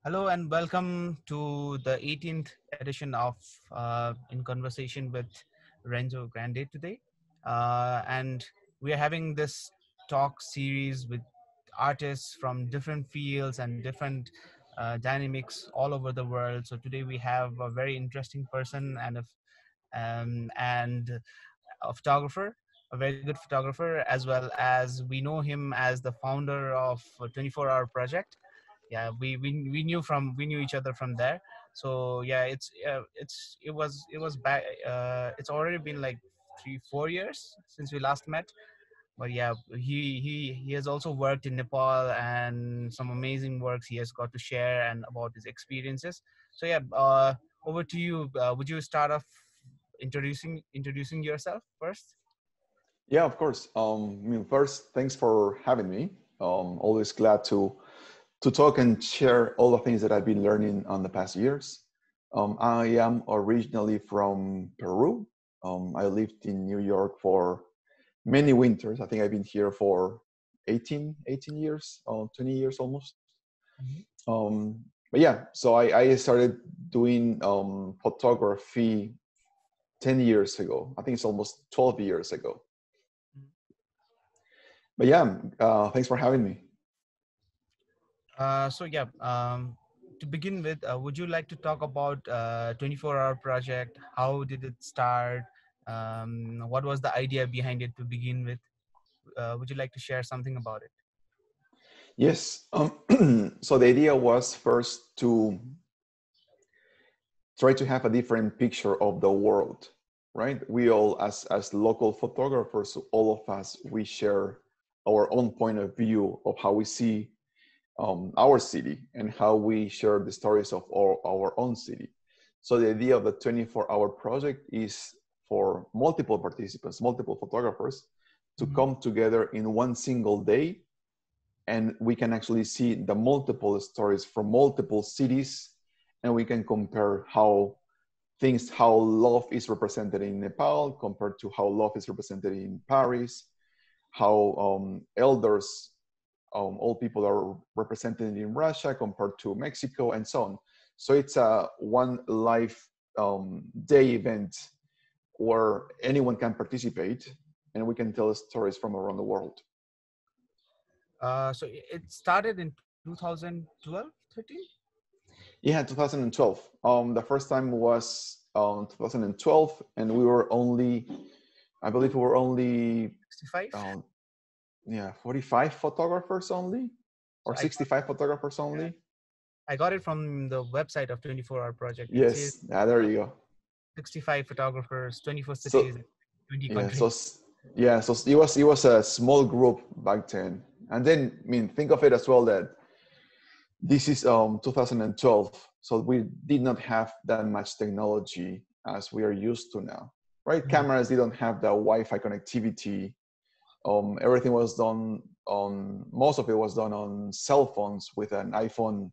Hello and welcome to the 18th edition of In Conversation with Renzo Grande today. And we are having this talk series with artists from different fields and different dynamics all over the world. So today we have a very interesting person and a photographer, a very good photographer, as well as we know him as the founder of 24 Hour Project. Yeah, we knew each other from there. So yeah, it was back. It's already been like 3-4 years since we last met. But yeah, he has also worked in Nepal, and some amazing works he has got to share and about his experiences. So yeah, over to you. Would you start off introducing yourself first? Yeah, of course. First, thanks for having me. Always glad to talk and share all the things that I've been learning on the past years. I am originally from Peru. I lived in New York for many winters. I think I've been here for 18 years, 20 years almost. Mhm. But yeah, so I started doing photography 10 years ago. I think it's almost 12 years ago. But yeah, thanks for having me. So yeah, to begin with, would you like to talk about 24-hour project? How did it start? What was the idea behind it to begin with? Would you like to share something about it? Yes. So the idea was first to try to have a different picture of the world, right? We all, as local photographers, all of us, we share our own point of view of how we see our city and how we share the stories of our own city. So the idea of the 24-hour project is for multiple participants, multiple photographers, to Mhm. come together in one single day, and we can actually see the multiple stories from multiple cities, and we can compare how love is represented in Nepal compared to how love is represented in Paris, how elders, old people are represented in Russia compared to Mexico, and so on. So it's a one live day event where anyone can participate, and we can tell stories from around the world. So it started in 2012, 13, Yeah, 2012. The first time was 2012, and we were only, I believe we were only, 65. um, yeah, 45 photographers only, So or 65 photographers only. I got it from the website of 24-hour project. It says Yes, there uh, you go. 65 photographers, 24 So cities, 20 yeah, countries. yeah, so it was a small group back then, and then think of it as well that this is 2012, so we did not have that much technology as we are used to now, right? Mhm. Cameras didn't have the Wi-Fi connectivity. Everything was done on, most of it was done on cell phones with an iPhone.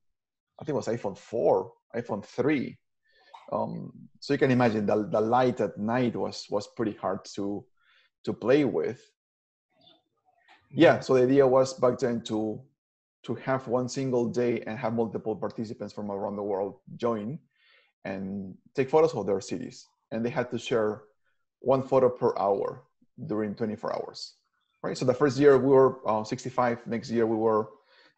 I think it was iPhone 4, iPhone 3. So you can imagine the light at night was pretty hard to play with. Yeah. Yeah, so the idea was back then to have one single day and have multiple participants from around the world join and take photos of their cities. And they had to share one photo per hour during 24 hours, right? So the first year we were 65. Next year we were,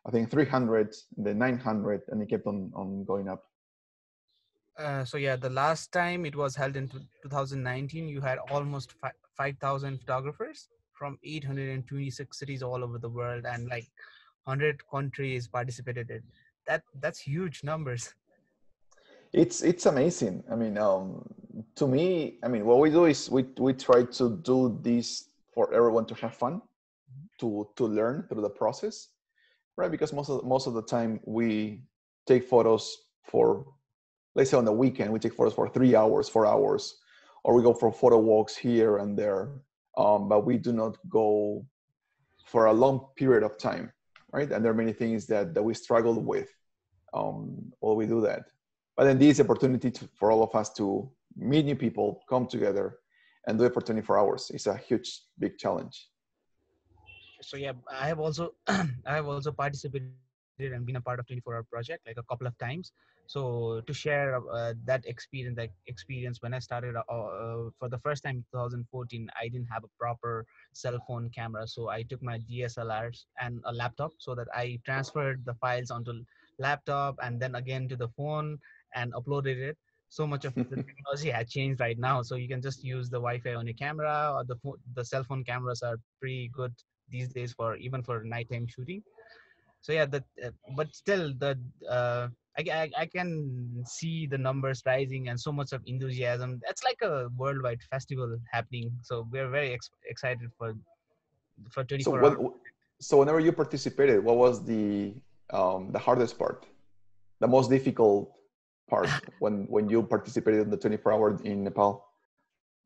I think, 300, then 900, and it kept on going up. So yeah, the last time it was held in 2019, you had almost 5,000 photographers from 826 cities all over the world, and like 100 countries participated in. That's huge numbers. It's amazing. To me, what we do is we try to do this for everyone to have fun, to learn through the process, right? Because most of the time we take photos for, let's say on the weekend, we take photos for 3 hours, 4 hours, or we go for photo walks here and there. But we do not go for a long period of time, right? And there are many things that we struggle with while we do that. But then this opportunity for all of us to meet new people, come together, and do it for 24 hours is a huge, big challenge. So yeah, I have also I have also participated in and been a part of 24-hour project like a couple of times. So to share that experience when I started for the first time in 2014, I didn't have a proper cell phone camera, so I took my DSLRs and a laptop so that I transferred the files onto laptop and then again to the phone and uploaded it. So much of the technology had changed right now, so you can just use the Wi-Fi on your camera, or the cell phone cameras are pretty good these days for even for nighttime shooting. So yeah, but still I can see the numbers rising and so much of enthusiasm. It's like a worldwide festival happening, so we're very excited for So 24 hours. when, so whenever you participated, what was the hardest part, the most difficult part when you participated in the 24 hour in Nepal?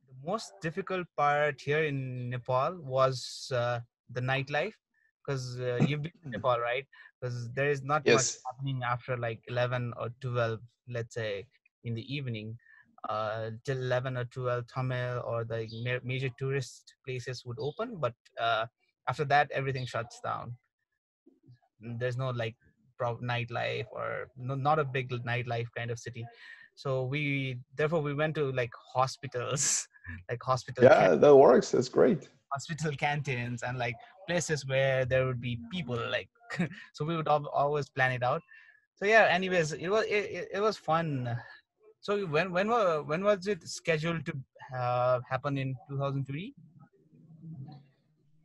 The most difficult part here in Nepal was the nightlife, because you've been to Nepal, right? Because there is not much Yes. happening after like 11 or 12, let's say, in the evening. Till 11 or 12, Tamil or the major tourist places would open, but after that, everything shuts down. There's no like nightlife, or no, not a big nightlife kind of city. So therefore we went to like hospitals, like Yeah, that works. That's great. hospital canteens and like places where there would be people like so we would always plan it out. So yeah, anyways, it was fun. So when was it scheduled to happen in 2003,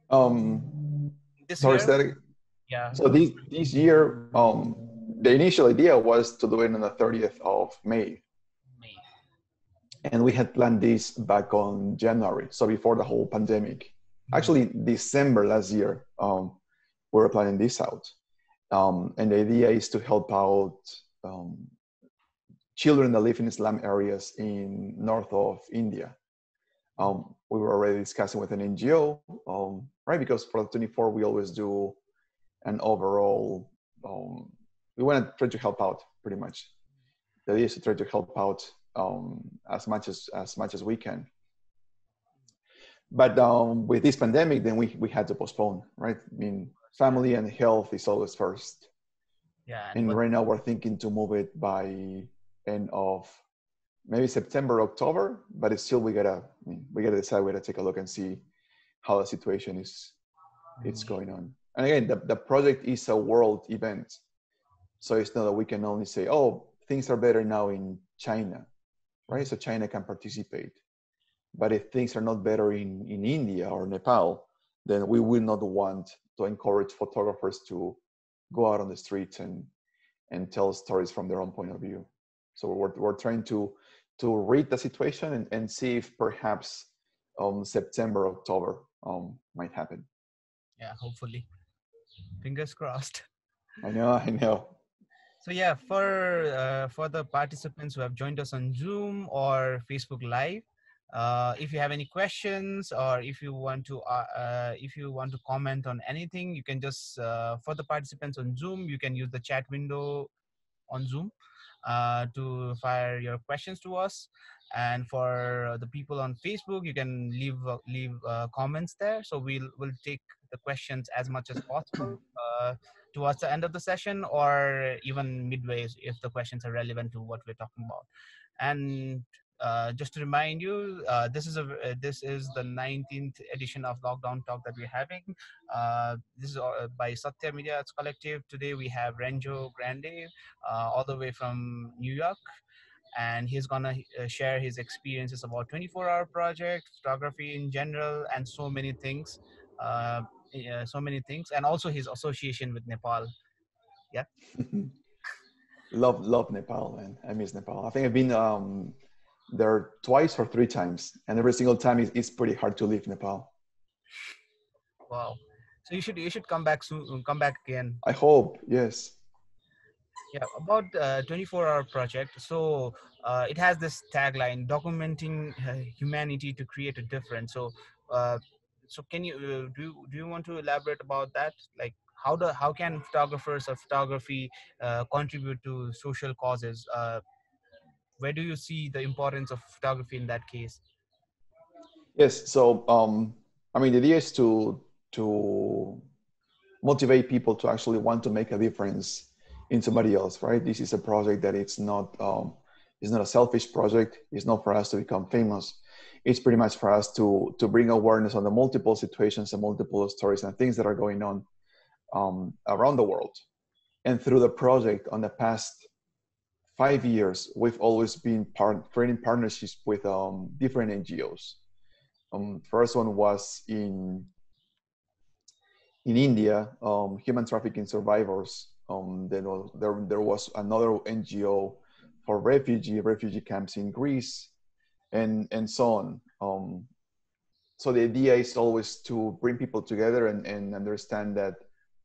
Um, this sorry, year? Static. Yeah, So this year, the initial idea was to do it on the 30th of May, May. and we had planned this back on January, so before the whole pandemic. Mhm. Actually, December last year, we were planning this out, and the idea is to help out um, children that live in Islam areas in north of India. We were already discussing with an NGO, right? Because for the 24, we always do an overall. Um, we want to try to help out pretty much. The idea is to try to help out as much as we can. But with this pandemic, then we had to postpone, right? I mean, Yeah, family and health is always first. yeah, and And but right now we're thinking to move it by end of maybe September, October. But it's still we gotta decide. We gotta take a look and see how the situation is it's mm, going on. And again, the project is a world event. So it's not that we can only say, oh, things are better now in China, right? So China can participate. But if things are not better in India or Nepal, then we will not want to encourage photographers to go out on the streets and tell stories from their own point of view. So we're trying to read the situation and see if perhaps September, October might happen. yeah, hopefully, fingers crossed. I know, I know. So yeah, for the participants who have joined us on Zoom or Facebook Live, if you have any questions, or if you want to comment on anything, you can just for the participants on Zoom, you can use the chat window on Zoom to fire your questions to us. And for the people on Facebook, you can leave comments there. So we'll take the questions as much as possible towards the end of the session, or even midway if the questions are relevant to what we're talking about. And just to remind you, this is the 19th edition of Lockdown Talk that we're having. This is by Sattya Media Arts Collective. Today we have Renzo Grande, all the way from New York, and he's gonna share his experiences about 24-hour project, photography in general, and so many things. Uh, and also his association with Nepal. Yeah. Love Nepal, man. I miss Nepal. I think I've been there twice or three times, and every single time it's pretty hard to leave Nepal. Wow. So you should come back soon. Come back again. I hope, yes. Yeah, about 24-hour project. So it has this tagline: documenting humanity to create a difference. Uh, so can you do you want to elaborate about that? Like how can photographers or photography contribute to social causes? Where do you see the importance of photography in that case? Yes. So, I mean, the idea is to motivate people to actually want to make a difference in somebody else, right? This is a project that it's not a selfish project. It's not for us to become famous. It's pretty much for us to bring awareness on the multiple situations and multiple stories and things that are going on around the world. And through the project, on the past 5 years, we've always been creating partnerships with different NGOs. First one was in India, human trafficking survivors. There was another NGO for refugee camps in Greece, and so on. So the idea is always to bring people together and understand that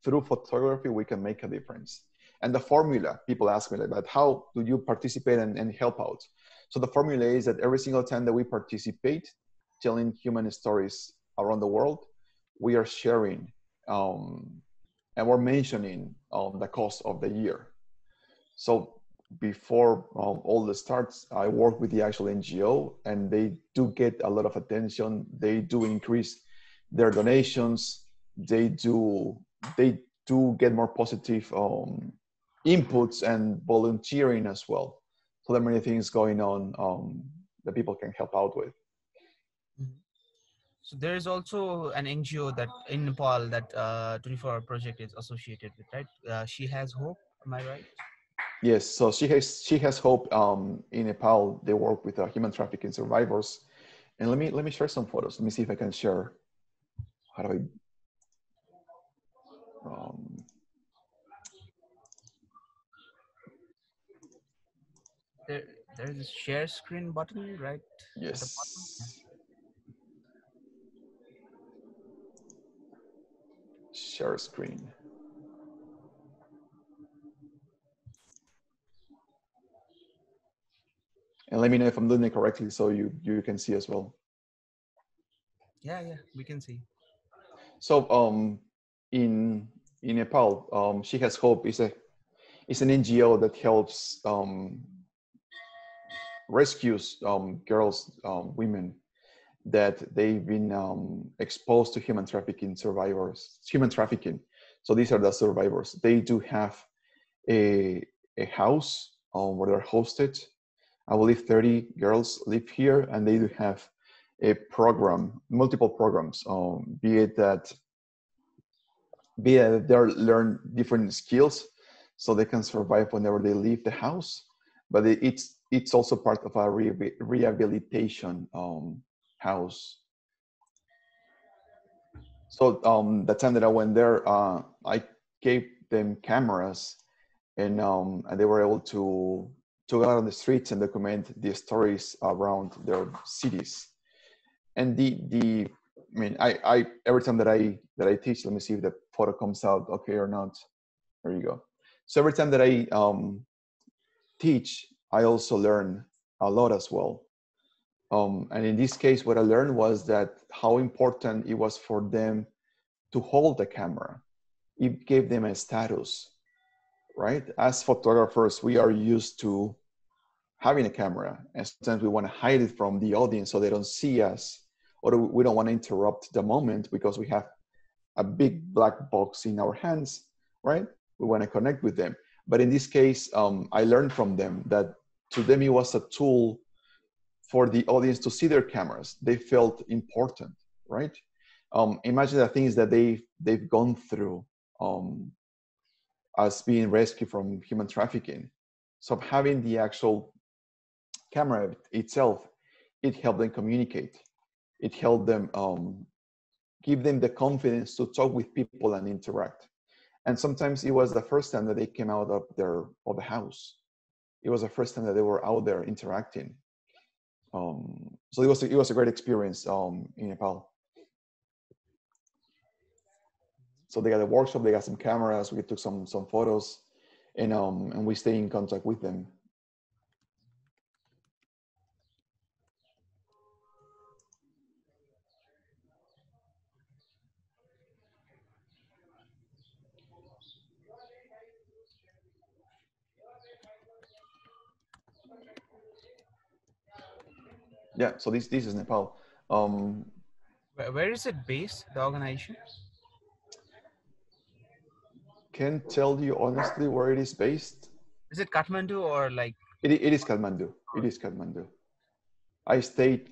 through photography we can make a difference. And the formula, people ask me like, but how do you participate and help out? So the formula is that every single time that we participate, telling human stories around the world, we are sharing and we're mentioning the cost of the year. So before all the starts, I work with the actual NGO, and they do get a lot of attention. They do increase their donations. They do get more positive inputs and volunteering as well. So there are many things going on that people can help out with. So there is also an NGO that in Nepal that 24-hour project is associated with, right? She Has Hope. Am I right? Yes, so she has hope in Nepal. They work with human trafficking survivors. And let me share some photos. Let me see if I can share. How do I? There, there is a share screen button right at the bottom. Yes. Share screen. And let me know if I'm doing it correctly so you can see as well. Yeah, yeah, we can see. So in Nepal, She Has Hope is an NGO that helps rescues girls, women that they've been exposed to human trafficking survivors, human trafficking. So these are the survivors. They do have a house where they're hosted. I believe 30 girls live here, and they do have a program, multiple programs, be it that they learn different skills so they can survive whenever they leave the house. But it's also part of a rehabilitation house. So the time that I went there, I gave them cameras, and they were able to go out on the streets and document the stories around their cities. And I mean, I every time that I teach, let me see if the photo comes out okay or not. There you go. So every time that I teach, I also learn a lot as well. And in this case, what I learned was that how important it was for them to hold the camera. It gave them a status, right? As photographers, we are used to having a camera, and sometimes we want to hide it from the audience so they don't see us, or we don't want to interrupt the moment because we have a big black box in our hands, right? We want to connect with them. But in this case, I learned from them that to them it was a tool for the audience to see their cameras. They felt important, right? Imagine the things that they've gone through as being rescued from human trafficking. So having the actual camera itself, it helped them communicate. It helped them give them the confidence to talk with people and interact. And sometimes it was the first time that they came out of the house. It was the first time that they were out there interacting. So it was a great experience in Nepal. So they got a workshop, they got some cameras, we took some photos, and we stay in contact with them. Yeah, so this is Nepal. Where is it based, the organization? can't tell you honestly where it is based. Is it Kathmandu or like? It is Kathmandu. It is Kathmandu. I stayed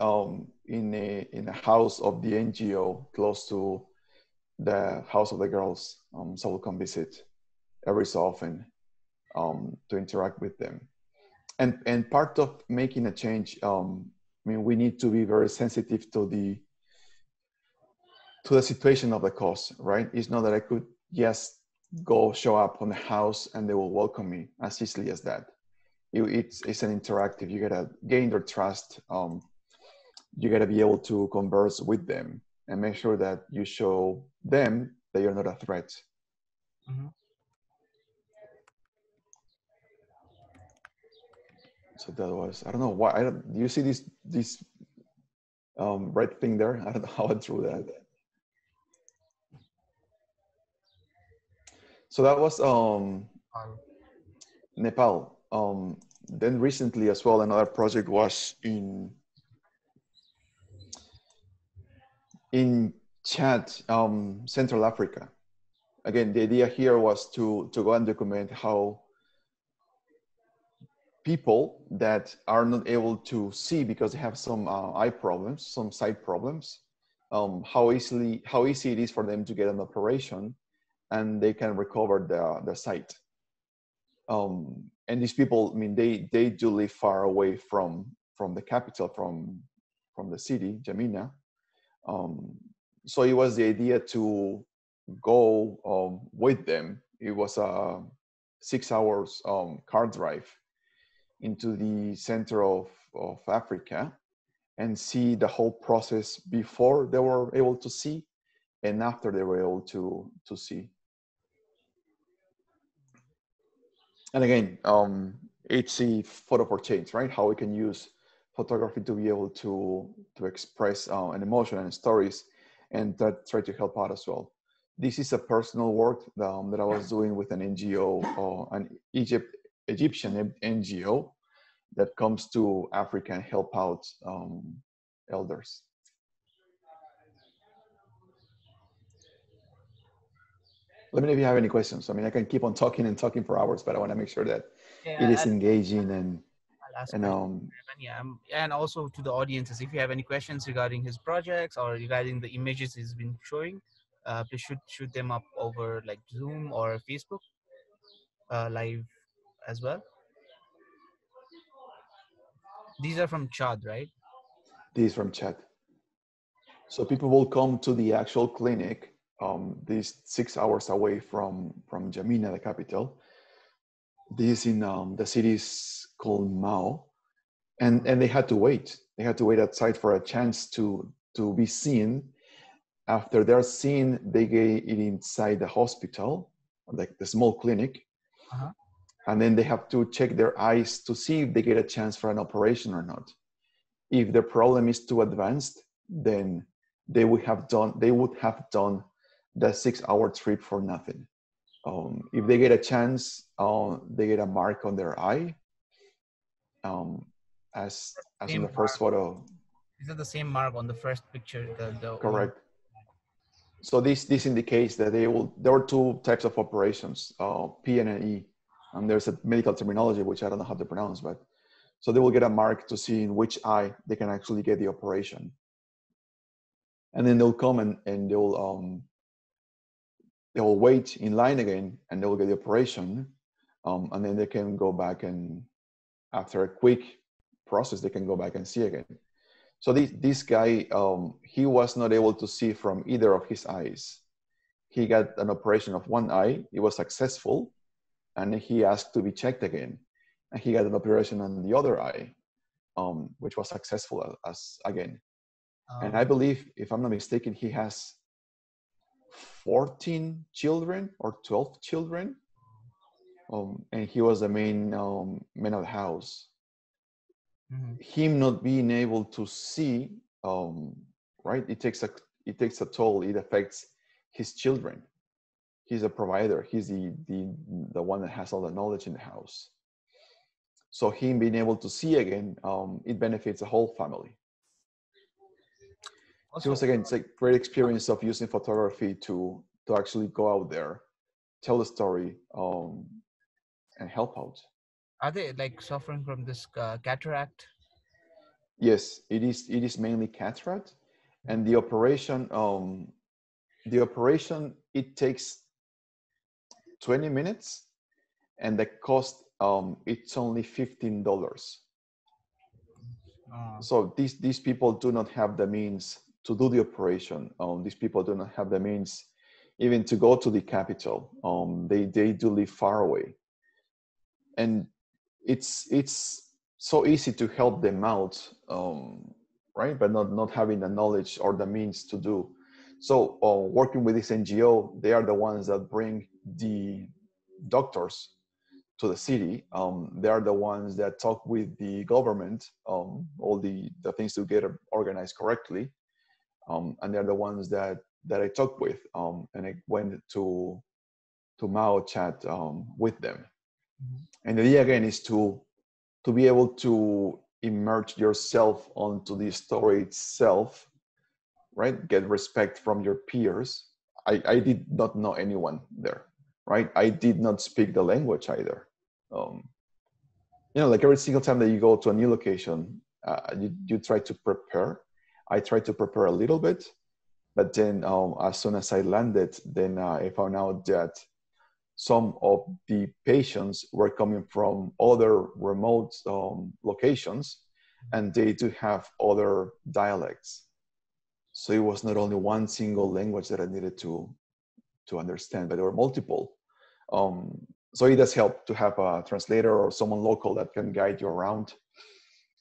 in a house of the NGO close to the house of the girls, so we'll come visit every so often to interact with them. And part of making a change, I mean, we need to be very sensitive to the situation of the cause, right? It's not that I could just go show up on the house and they will welcome me as easily as that. It's an interactive. You gotta gain their trust. You gotta be able to converse with them and make sure that you show them that you're not a threat. Mm-hmm. So that was, I don't know why. Do you see this red thing there? I don't know how I drew that. So that was Nepal. Then recently as well, another project was in Chad, Central Africa. Again, the idea here was to go and document how people that are not able to see because they have some eye problems, some sight problems, how easy it is for them to get an operation and they can recover the sight. And these people, I mean, they do live far away from the capital, from the city, Jamina. So it was the idea to go with them. It was a 6 hours car drive into the center of Africa and see the whole process before they were able to see and after they were able to see. And again, it's a photo for change, right? How we can use photography to be able to express an emotion and stories, and that try to help out as well. This is a personal work that I was doing with an NGO, an Egyptian NGO that comes to Africa and help out elders. Let me know if you have any questions. I mean, I can keep on talking and talking for hours, but I want to make sure that it is engaging and I'll ask questions. And also to the audiences, if you have any questions regarding his projects or regarding the images he's been showing, please shoot them up over like Zoom or Facebook live as well. These are from Chad, right? this is from Chad. So people will come to the actual clinic, this 6 hours away from Jamina, the capital. This in the cities called Mao, and they had to wait. They had to wait outside for a chance to be seen. After they're seen, they get it inside the hospital, like the small clinic, and then they have to check their eyes to see if they get a chance for an operation or not. If the problem is too advanced, then they would have done the 6 hour trip for nothing. If they get a chance, they get a mark on their eye, as in the first photo. Is it the same mark on the first picture? Correct. So this indicates that there were two types of operations, P and an E, and there's a medical terminology which I don't know how to pronounce, but so they will get a mark to see in which eye they can actually get the operation, and then they'll come and they will wait in line again, and they will get the operation, and then they can go back, and after a quick process, they can go back and see again. So this guy, he was not able to see from either of his eyes. He got an operation of one eye. It was successful, and he asked to be checked again, and he got an operation on the other eye, which was successful as again. And I believe, if I'm not mistaken, he has 14 children or 12 children, and he was the main man of the house. Him not being able to see, right? It takes a toll. It affects his children. He's a provider. He's the one that has all the knowledge in the house. So him being able to see again, it benefits the whole family. So once again, it's a great experience of using photography to actually go out there tell the story, and help out. Are they like suffering from this cataract? Yes, it is. It is mainly cataract, and the operation it takes 20 minutes, and the cost it's only $15. Oh, So these people do not have the means to do the operation. These people do not have the means even to go to the capital. They do live far away, and it's so easy to help them out, right? But not having the knowledge or the means to do. So working with this NGO, they are the ones that bring the doctors to the city. They are the ones that talk with the government, all the things to get organized correctly, and they're the ones that I talk with, and I went to Mao chat with them. And the idea again is to be able to immerse yourself onto the story itself, right? Get respect from your peers. I did not know anyone there, right? I did not speak the language either. Um, like every single time that you go to a new location, you try to prepare. I tried to prepare a little bit, but then as soon as I landed, then I found out that some of the patients were coming from other remote locations, and they do have other dialects. So it was not only one single language that I needed to understand, but there were multiple. So it does help to have a translator or someone local that can guide you around.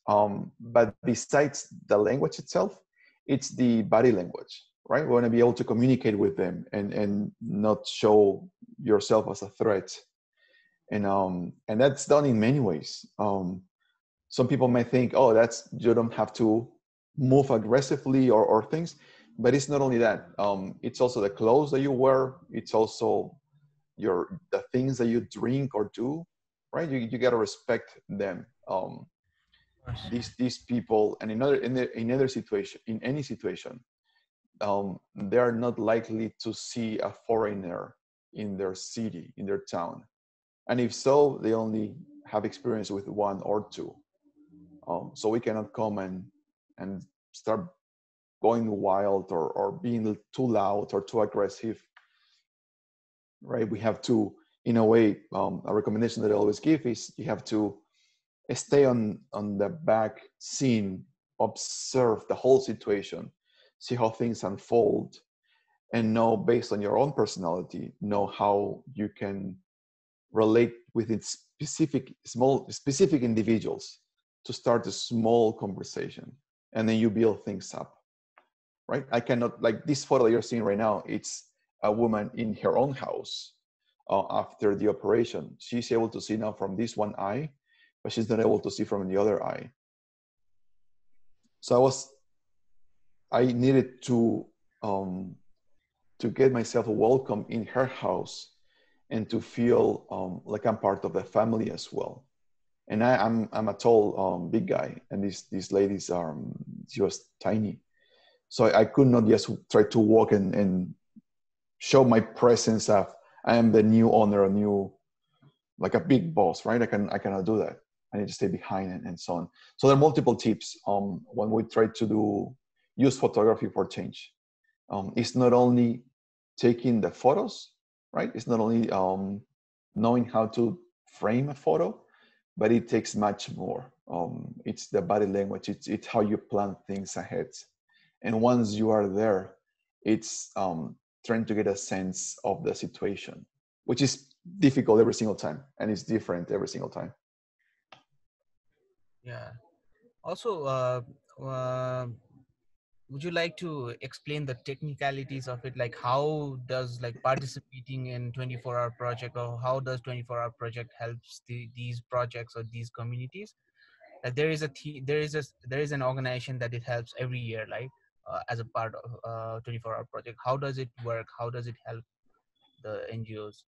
But besides the language itself, it's the body language, right? We want to be able to communicate with them and not show yourself as a threat. And that's done in many ways. Some people may think, oh, you don't have to move aggressively or things, but it's not only that. It's also the clothes that you wear. It's also the things that you drink or do, right? You got to respect them. These people, and in other situation, in any situation, they are not likely to see a foreigner in their city, in their town, and if so, they only have experience with one or two. So we cannot come and start going wild or being too loud or too aggressive, right? We have to, in a way, a recommendation that I always give is you have to stay on the back scene, observe the whole situation, see how things unfold, and know based on your own personality, know how you can relate with its specific individuals to start a small conversation, and then you build things up, right? I cannot, like this photo that you're seeing right now, it's a woman in her own house after the operation. She's able to see now from this one eye, but she's not able to see from the other eye. So I needed to get myself a welcome in her house and to feel like I'm part of the family as well. And I'm a tall big guy, and these ladies she was tiny, so I could not just try to walk and show my presence of I am the new owner, like a big boss, right? I cannot do that. I need to stay behind and so on. So there are multiple tips when we try to use photography for change. It's not only taking the photos, right? It's not only knowing how to frame a photo, but it takes much more. It's the body language. It's how you plan things ahead. And once you are there, it's trying to get a sense of the situation, which is difficult every single time, and it's different every single time. Yeah. Also, would you like to explain the technicalities of it? Like how does like participating in 24-hour project, or how does 24-hour project helps these projects or these communities? Like there is an organization that it helps every year, like as a part of 24-hour project. How does it work? How does it help the NGOs?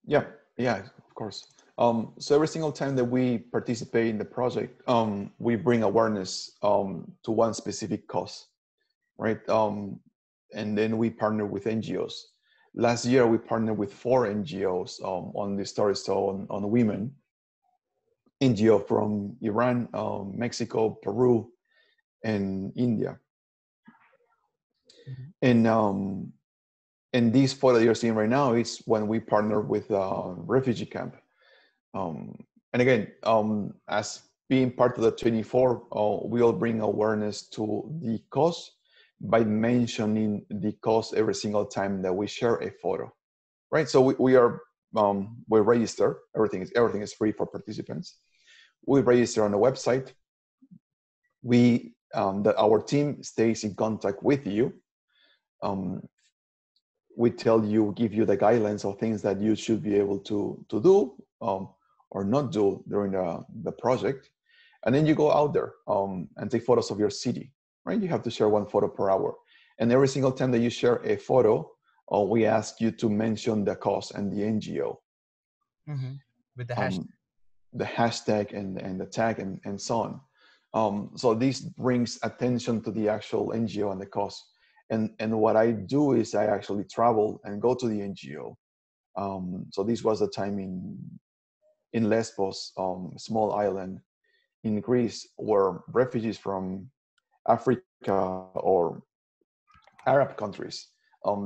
Yeah, yeah, of course. So every single time that we participate in the project, we bring awareness to one specific cause, right? And then we partner with NGOs. Last year, we partnered with 4 NGOs on the stories on women. NGO from Iran, Mexico, Peru, and India. Mhm. And this photo you're seeing right now is when we partner with a refugee camp. And again, as being part of the 24, we all bring awareness to the cause by mentioning the cause every single time that we share a photo, right? So we register. Everything is free for participants. We register on the website. Our team stays in contact with you. We give you the guidelines of things that you should be able to do or not do during the project. And then you go out there and take photos of your city, right? You have to share 1 photo per hour. And every single time that you share a photo, we ask you to mention the cause and the NGO. Mm-hmm. With the hashtag. The hashtag and the tag and so on. So this brings attention to the actual NGO and the cause. And what I do is I actually travel and go to the NGO. So this was a time in Lesbos, small island in Greece, where refugees from Africa or Arab countries,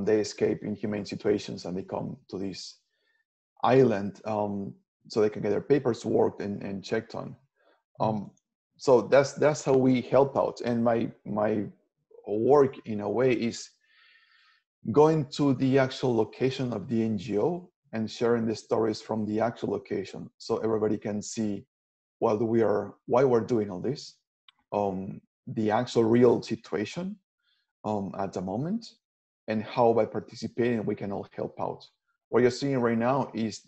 they escape inhumane situations and they come to this island so they can get their papers worked and checked on. So that's how we help out. And my work in a way is going to the actual location of the NGO and sharing the stories from the actual location, so everybody can see why we're doing all this, the actual real situation at the moment, and how by participating we can all help out. What you're seeing right now is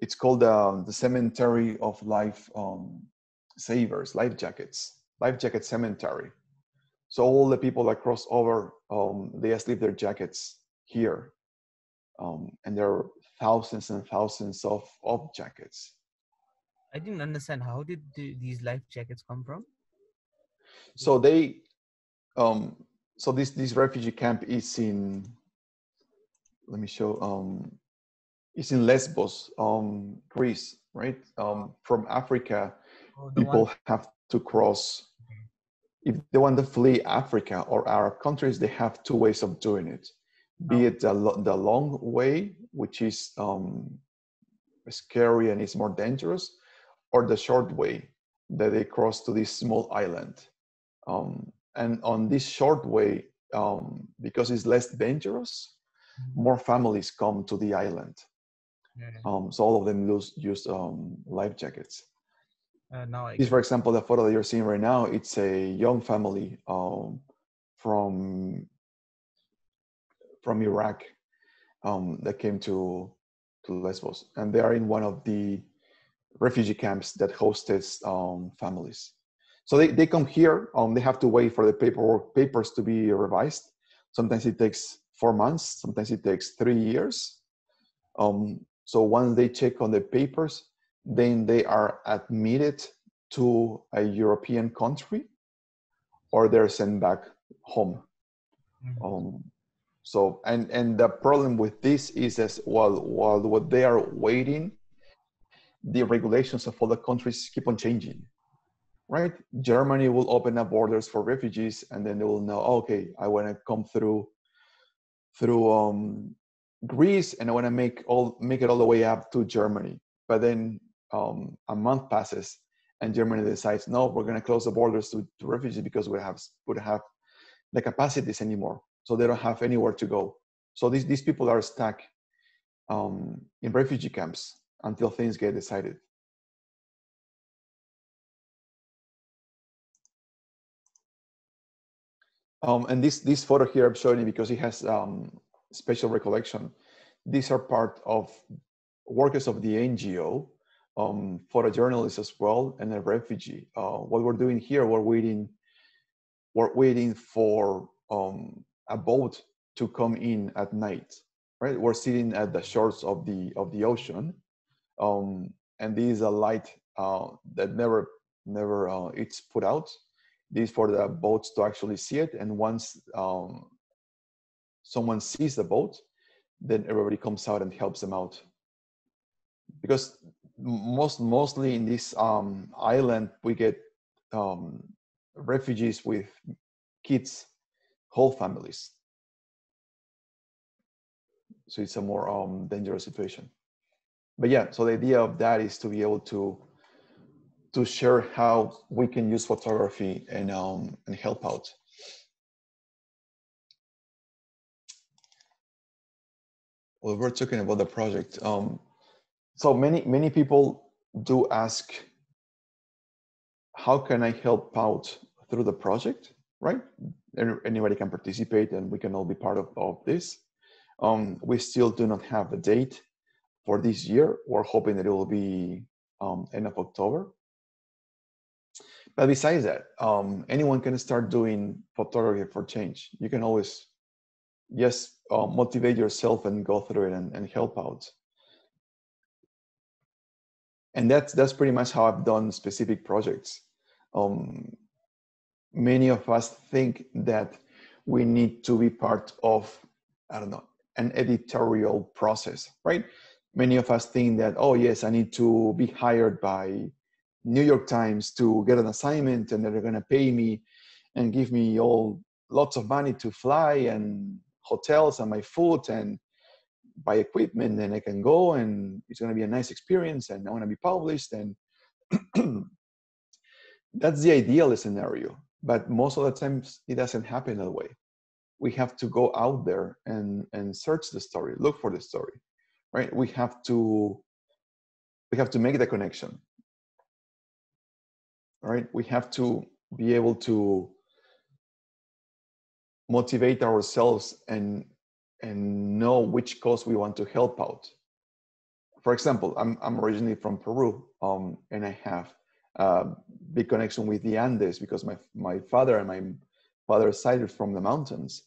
it's called the Cemetery of Life Savers, life jacket cemetery. So all the people that cross over, they just leave their jackets here. And there are thousands and thousands of jackets. I didn't understand, how did these life jackets come from? So um, this refugee camp is in, let me show, it's in Lesbos, Greece, right? From Africa, Oh, the one. people have to cross. If they want to flee Africa or Arab countries, they have 2 ways of doing it. Be Oh. it the long way, which is scary and is more dangerous, or the short way that they cross to this small island. And on this short way, because it's less dangerous, more families come to the island. Yeah. So all of them use life jackets. Now I This, get for it. example, the photo that you're seeing right now, it's a young family from Iraq that came to Lesbos, and they are in one of the refugee camps that hosts families. So they come here. They have to wait for the papers to be revised. Sometimes it takes 4 months. Sometimes it takes 3 years. So once they check on the papers, then they are admitted to a European country, or they're sent back home. So and the problem with this is, as while what they are waiting, the regulations of all the countries keep on changing, right? Germany will open up borders for refugees, and then they will know, okay, I want to come through Greece, and I want to make it all the way up to Germany. But then a month passes, and Germany decides, no, we're going to close the borders to refugees because we don't have the capacities anymore. So they don't have anywhere to go. So these people are stuck in refugee camps until things get decided. And this photo here I'm showing you because it has special recollection. These are part of workers of the NGO, photojournalists as well, and a refugee. What we're doing here, we're waiting for a boat to come in at night, right? We're sitting at the shores of the ocean, and this is a light that never it's put out. This is for the boats to actually see it, and once someone sees the boat, then everybody comes out and helps them out. Because mostly in this island, we get refugees with kids, whole families. So it's a more dangerous situation. But yeah, so the idea of that is to be able to share how we can use photography and help out. Well, we're talking about the project. So many people do ask, how can I help out through the project, right? Anybody can participate and we can all be part of this. We still do not have a date for this year. We're hoping that it will be end of October. But besides that, anyone can start doing photography for change. You can always just motivate yourself and go through it and help out. And that's pretty much how I've done specific projects. Many of us think that we need to be part of, I don't know, an editorial process, right? Many of us think that, oh yes, I need to be hired by New York Times to get an assignment, and they're going to pay me and give me lots of money to fly and hotels and my food and buy equipment, and I can go and it's going to be a nice experience and I want to be published. And that's the ideal scenario, but most of the times it doesn't happen that way. We have to go out there and search the story, look for the story, right? We have to make the connection, right? We have to be able to motivate ourselves and know which cause we want to help out. For example, I'm originally from Peru, and I have a big connection with the Andes because my father and my father's side is from the mountains.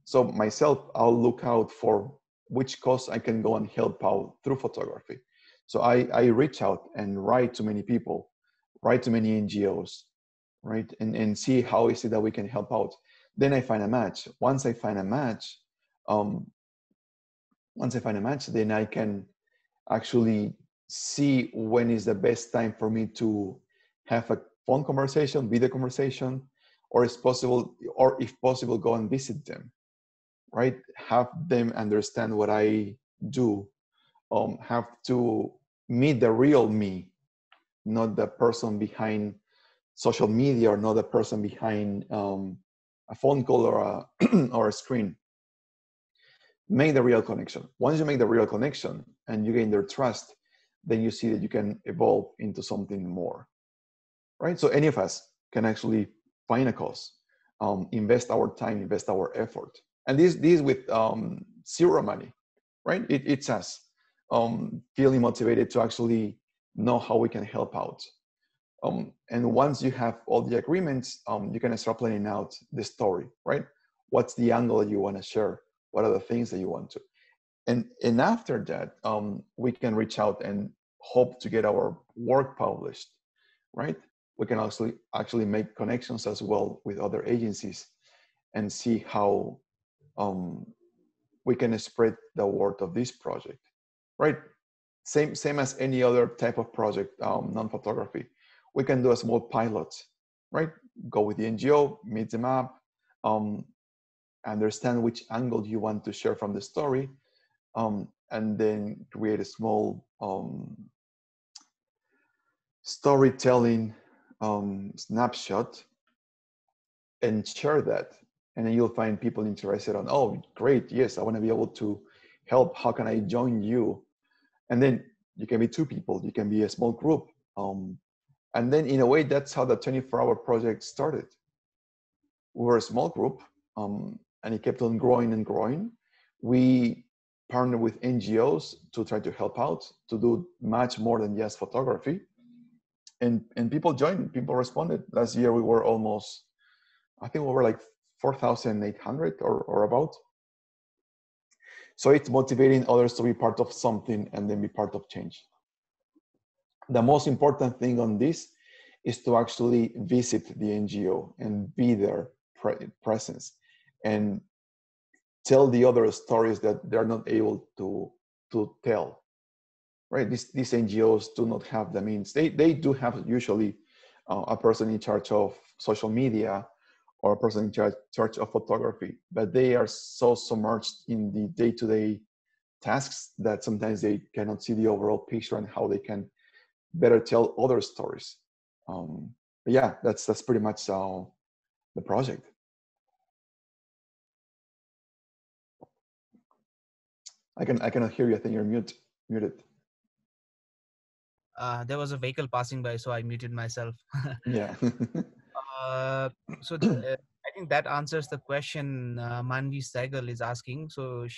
So myself, I'll look out for which cause I can go and help out through photography. So I reach out and write to many people, write to many NGOs, right? And see how is it that we can help out. Then I find a match. Once I find a match, then I can actually see when is the best time for me to have a phone conversation, video conversation, or if possible, go and visit them, right? Have them understand what I do. Have to meet the real me, not the person behind social media or not the person behind a phone call or or a screen. Make the real connection. Once you make the real connection and you gain their trust, then you see that you can evolve into something more, right? So any of us can actually find a cause, invest our time, invest our effort. And this with zero money, right? It's us feeling motivated to actually know how we can help out. And once you have all the agreements, you can start planning out the story, right? What's the angle that you want to share? What are the things that you want to? And after that, we can reach out and hope to get our work published, right? We can actually make connections as well with other agencies and see how we can spread the word of this project, right? Same as any other type of project, non-photography. We can do a small pilot, right? Go with the NGO, meet them up, understand which angle you want to share from the story, and then create a small storytelling snapshot and share that. And then you'll find people interested on, oh, great, yes, I want to be able to help. How can I join you? And then you can be two people, you can be a small group. And then in a way, that's how the 24-hour project started. We were a small group, and it kept on growing and growing. We partnered with NGOs to try to help out, to do much more than just photography. And people joined, people responded. Last year, we were almost, I think we were like 4,800 or about. So it's motivating others to be part of something and then be part of change. The most important thing on this is to actually visit the NGO and be their presence and tell the other stories that they're not able to tell, right? These NGOs do not have the means. They do have usually a person in charge of social media or a person in charge of photography, but they are so submerged in the day-to-day tasks that sometimes they cannot see the overall picture and how they can better tell other stories. But yeah, that's pretty much the project. I cannot hear you. I think you're muted. There was a vehicle passing by, so I muted myself. Yeah. Uh, I think that answers the question Manvi Saigal is asking. So I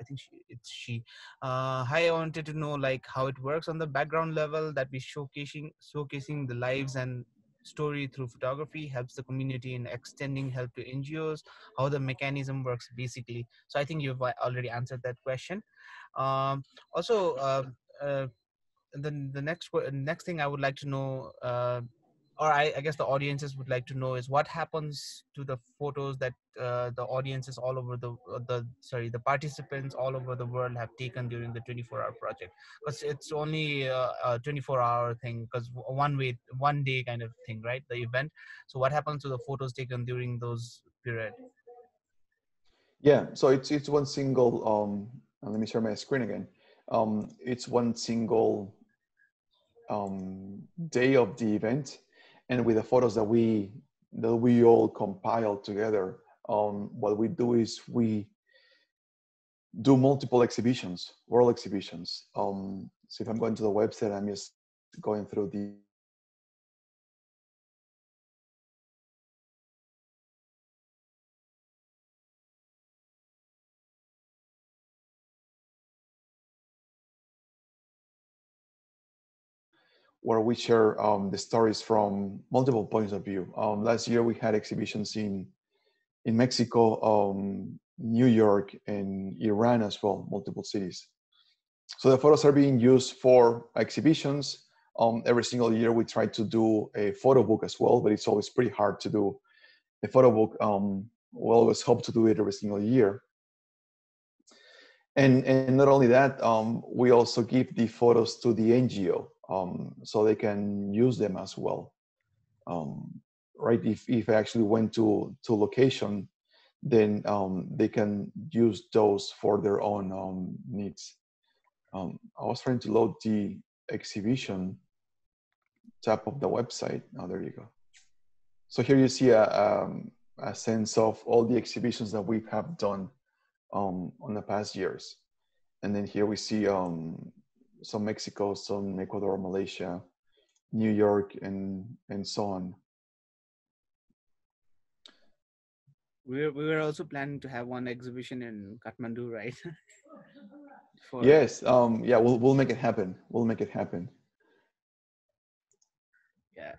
think it's she. Hi, I wanted to know like how it works on the background level, that we showcasing the lives and story through photography helps the community in extending help to NGOs. How the mechanism works basically. So I think you've already answered that question. Um, also. Uh, then the next thing I would like to know, or I guess the audiences would like to know, is what happens to the photos that the audiences all over the participants all over the world have taken during the 24-hour project, because it's only a 24-hour thing, because one day kind of thing, right, the event. So what happens to the photos taken during those period? Yeah, so it's one single let me share my screen again. It's one single day of the event, and with the photos that we all compile together, what we do is we do multiple exhibitions, world exhibitions. So if I'm going to the website, I'm just going through the where we share the stories from multiple points of view. Last year we had exhibitions in Mexico, New York, and Iran as well, multiple cities. So the photos are being used for exhibitions. Every single year we try to do a photo book as well, but it's always pretty hard to do a photo book. We always hope to do it every single year. And not only that, we also give the photos to the NGO so they can use them as well. Right? If I actually went to location, then they can use those for their own needs. I was trying to load the exhibition tab of the website. Oh, there you go. So here you see a sense of all the exhibitions that we have done on the past years. And then here we see some Mexico, some Ecuador, Malaysia, New York, and so on. We were also planning to have one exhibition in Kathmandu, right? Yes, yeah, we'll make it happen. We'll make it happen. Yeah.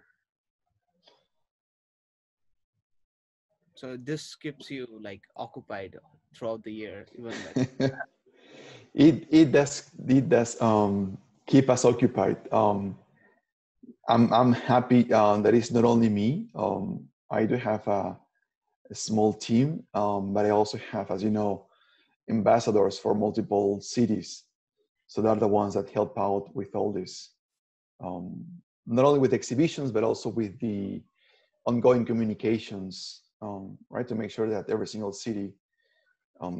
So this keeps you like occupied throughout the year, even like. it does keep us occupied. I'm happy that it's not only me. I do have a small team, but I also have, as you know, ambassadors for multiple cities. So they're the ones that help out with all this, not only with exhibitions, but also with the ongoing communications, right? To make sure that every single city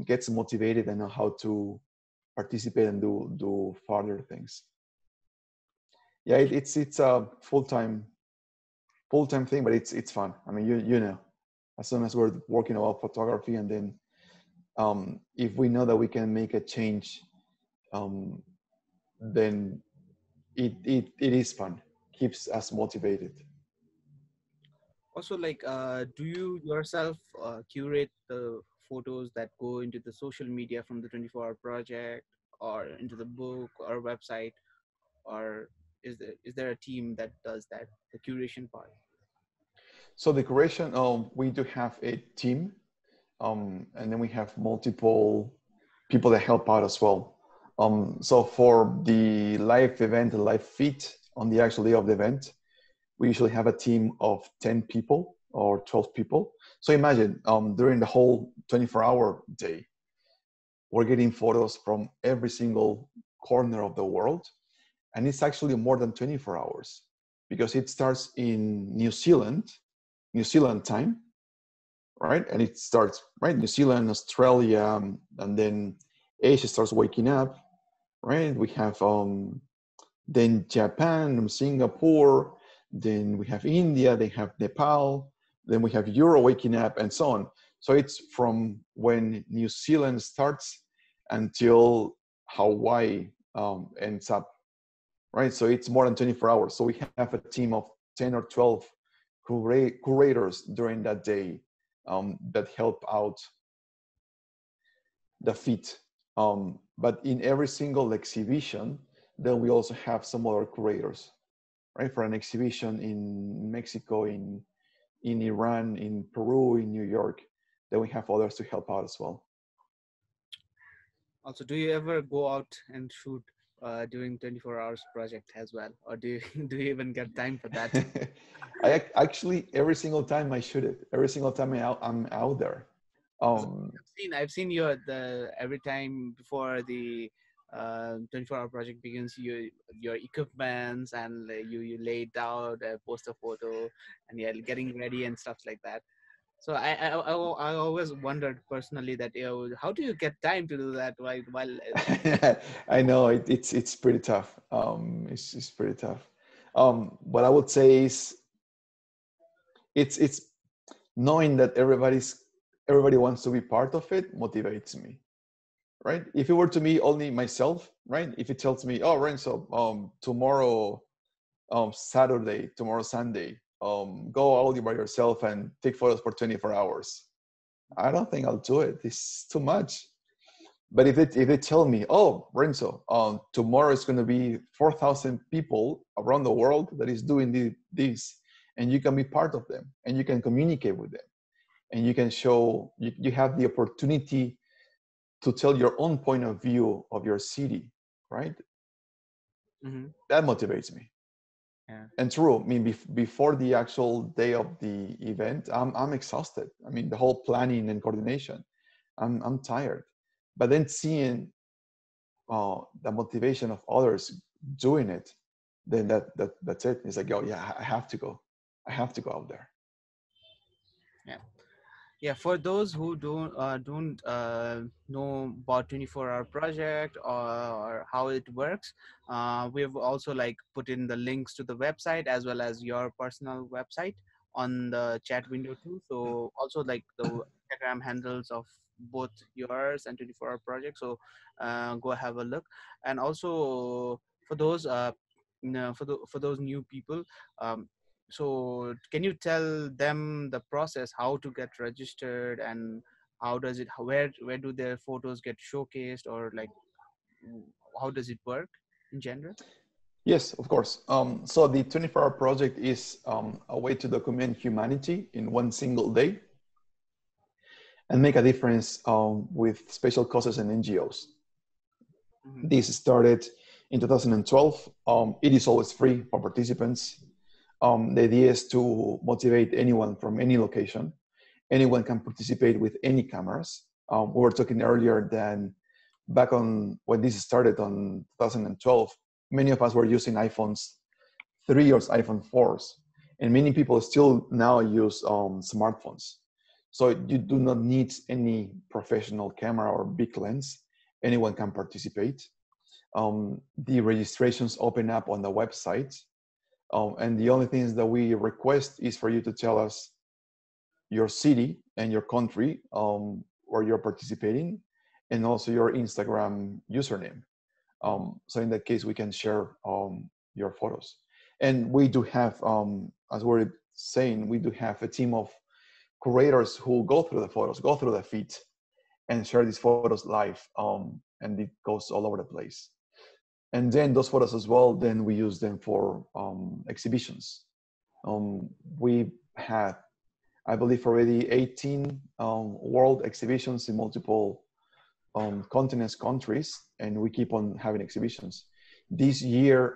gets motivated and know how to participate and do further things. Yeah, it's a full-time thing, but it's fun. I mean, you know, as soon as we're working about photography, and then if we know that we can make a change, then it is fun, keeps us motivated. Also, like, do you yourself curate the photos that go into the social media from the 24-hour project, or into the book or website, or is there a team that does that, the curation part? So the curation, we do have a team, and then we have multiple people that help out as well. So for the live event, the live feed on the actual day of the event, we usually have a team of 10 people or 12 people. So imagine during the whole 24-hour day, we're getting photos from every single corner of the world. And it's actually more than 24 hours because it starts in New Zealand time, right? And it starts, right? New Zealand, Australia, and then Asia starts waking up, right? We have then Japan, Singapore, then we have India, they have Nepal, then we have Europe waking up, and so on. So it's from when New Zealand starts until Hawaii ends up, right? So it's more than 24 hours. So we have a team of 10 or 12 curators during that day that help out the feat. But in every single exhibition, then we also have some other curators, right? For an exhibition in Mexico, in Iran, in Peru, in New York, then we have others to help out as well. Also, do you ever go out and shoot during 24 hours project as well, or do you do you even get time for that? I actually, every single time I shoot it, every single time I'm out there. I've seen the every time before the 24-hour project begins, your equipments, and you laid out, post a photo, and you're getting ready and stuff like that. So I always wondered personally that, how do you get time to do that while I know it's pretty tough. It's pretty tough. What I would say is it's knowing that everybody wants to be part of it motivates me, right? If it were to me only myself, right? If it tells me, oh, Renzo, tomorrow, Saturday, tomorrow, Sunday, go out by yourself and take photos for 24 hours. I don't think I'll do it. It's too much. But if they tell me, oh, Renzo, tomorrow is going to be 4,000 people around the world that is doing this, and you can be part of them, and you can communicate with them, and you can show, you have the opportunity to tell your own point of view of your city, right? Mm-hmm. That motivates me. Yeah. And true, I mean, before the actual day of the event, I'm exhausted. I mean, the whole planning and coordination, I'm tired. But then seeing the motivation of others doing it, then that's it. It's like, oh yeah, I have to go. I have to go out there. Yeah. Yeah, for those who don't know about 24-hour project, or how it works, we've also like put in the links to the website as well as your personal website on the chat window too. So also like the Instagram handles of both yours and 24-hour project. So go have a look. And also for those for those new people, so can you tell them the process, how to get registered, and how does it, where do their photos get showcased, or like how does it work in general? Yes, of course. So the 24-hour project is a way to document humanity in one single day and make a difference with special causes and NGOs. Mm-hmm. This started in 2012. It is always free for participants. The idea is to motivate anyone from any location. Anyone can participate with any cameras. We were talking earlier that back on when this started on 2012, many of us were using iPhones 3 or iPhone 4s, and many people still now use smartphones. So you do not need any professional camera or big lens. Anyone can participate. The registrations open up on the website. And the only things that we request is for you to tell us your city and your country where you're participating, and also your Instagram username. So in that case, we can share your photos. And we do have, as we're saying, we do have a team of curators who go through the photos, go through the feed, and share these photos live. And it goes all over the place. And then those photos as well, then we use them for exhibitions. We had, I believe, already 18 world exhibitions in multiple continents, countries, and we keep on having exhibitions. This year,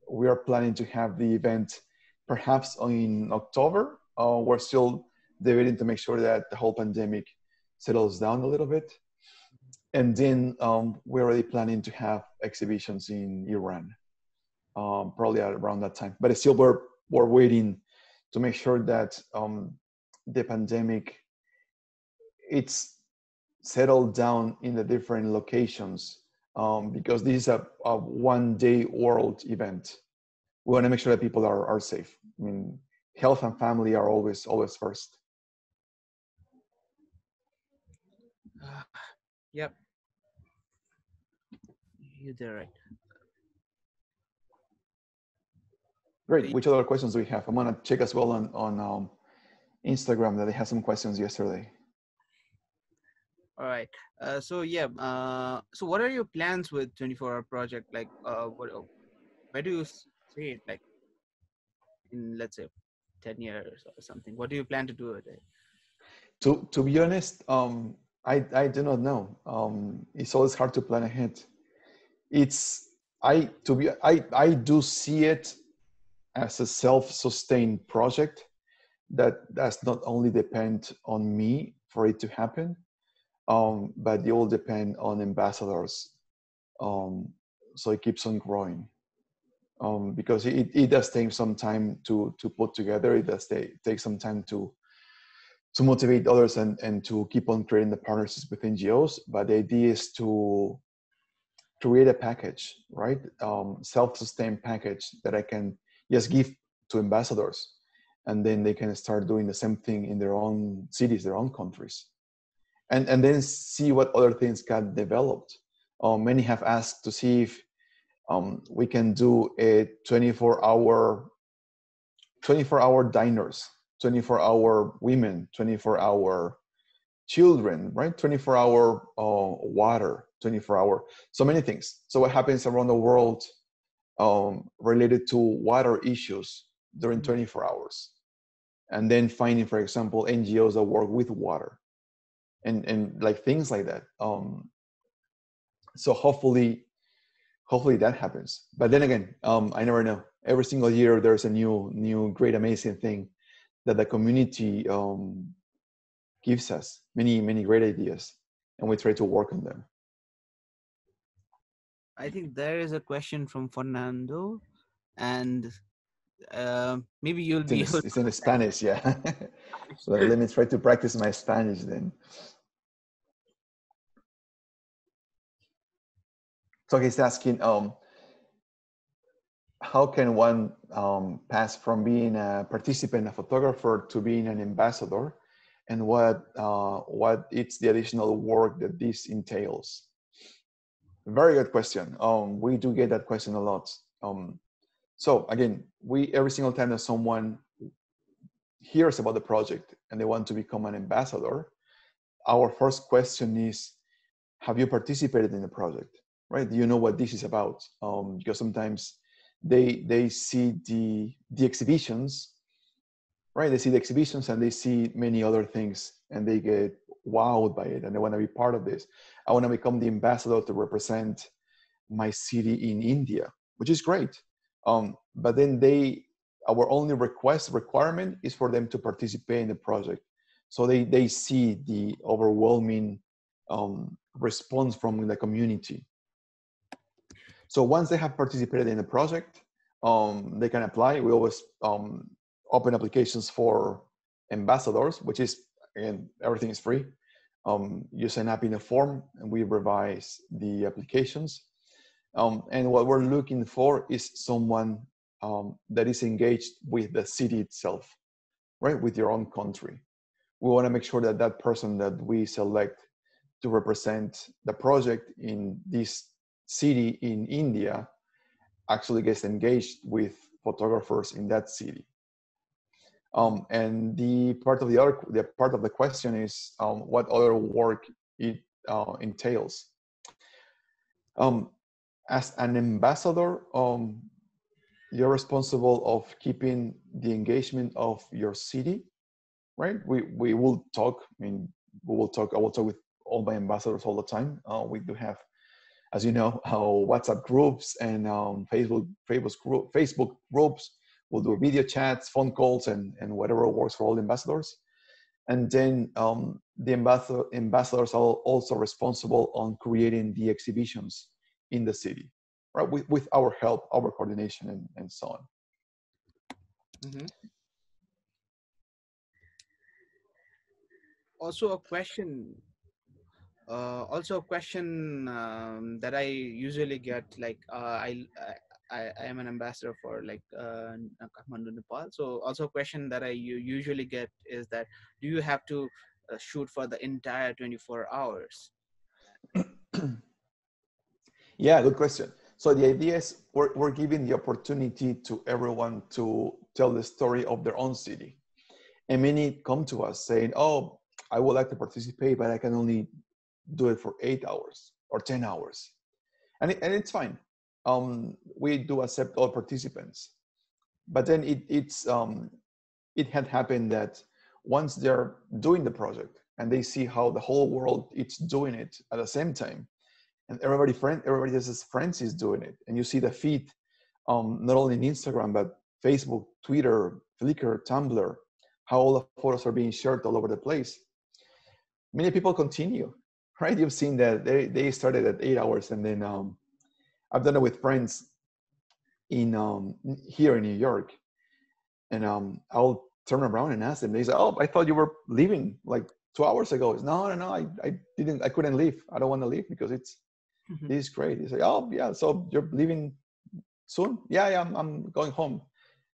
we are planning to have the event perhaps in October We're still debating to make sure that the whole pandemic settles down a little bit. And then we're already planning to have exhibitions in Iran, probably around that time. But still, we're waiting to make sure that the pandemic, it's settled down in the different locations, because this is a one-day world event. We want to make sure that people are safe. I mean, health and family are always first. Yep, you're there, right? Great. Which other questions do we have? I'm gonna check as well on Instagram that they had some questions yesterday. All right. So yeah. So what are your plans with 24-hour project? Like, where do you see it? Like, in, let's say, 10 years or something. What do you plan to do with it? To be honest, I do not know. It's always hard to plan ahead. I do see it as a self-sustained project that does not only depend on me for it to happen, but they all depend on ambassadors. So it keeps on growing, because it does take some time to put together. It does take some time to motivate others and to keep on creating the partnerships with NGOs. But the idea is to create a package, right? Self-sustained package that I can just give to ambassadors, and then they can start doing the same thing in their own cities, their own countries, and then see what other things got developed. Many have asked to see if we can do a 24-hour diners, 24-hour women, 24-hour children, right? 24-hour water, 24-hour, so many things. So what happens around the world related to water issues during 24 hours? And then finding, for example, NGOs that work with water and like things like that. So hopefully that happens. But then again, I never know. Every single year there's a new great amazing thing that the community gives us, many great ideas, and we try to work on them. I think there is a question from Fernando, and maybe you'll be able It's in Spanish, yeah. Let me try to practice my Spanish then. So he's asking, how can one pass from being a participant, a photographer, to being an ambassador, and what it's the additional work that this entails? Very good question. We do get that question a lot. So again, every single time that someone hears about the project and they want to become an ambassador, our first question is, have you participated in the project? Right? Do you know what this is about? Because sometimes they see the exhibitions, right? They see the exhibitions and they see many other things and they get wowed by it and they want to be part of this. I want to become the ambassador to represent my city in India, which is great. But then our only requirement is for them to participate in the project. So they see the overwhelming response from the community. So once they have participated in the project, they can apply. We always open applications for ambassadors, which is, again, everything is free. You sign up in a form and we revise the applications. And what we're looking for is someone that is engaged with the city itself, right? With your own country. We want to make sure that that person that we select to represent the project in this city in India actually gets engaged with photographers in that city. And the part of the question is what other work it entails. As an ambassador, you're responsible of keeping the engagement of your city, right? We will talk. I mean, I will talk with all my ambassadors all the time. We do have, as you know, WhatsApp groups and Facebook groups We'll do video chats, phone calls, and whatever works for all ambassadors. And then the ambassadors are also responsible on creating the exhibitions in the city, right? With our help, our coordination, and so on. Mm-hmm. Also a question that I usually get, like I am an ambassador for like Kathmandu, Nepal. So also a question that I usually get is that, do you have to shoot for the entire 24 hours? Yeah, good question. So the idea is we're giving the opportunity to everyone to tell the story of their own city. And many come to us saying, oh, I would like to participate, but I can only do it for 8 hours or 10 hours. And it's fine. We do accept all participants. But then it had happened that once they're doing the project and they see how the whole world is doing it at the same time, and everybody else's friends is doing it, and you see the feed, not only in Instagram but Facebook, Twitter, Flickr, Tumblr, how all the photos are being shared all over the place. Many people continue, right? You've seen that they started at 8 hours, and then I've done it with friends in here in New York, and I'll turn around and ask them. They say, "Oh, I thought you were leaving like 2 hours ago." It's, no, I couldn't leave. I don't want to leave because this is great. They say, "Oh, yeah, so you're leaving soon?" Yeah, I'm going home.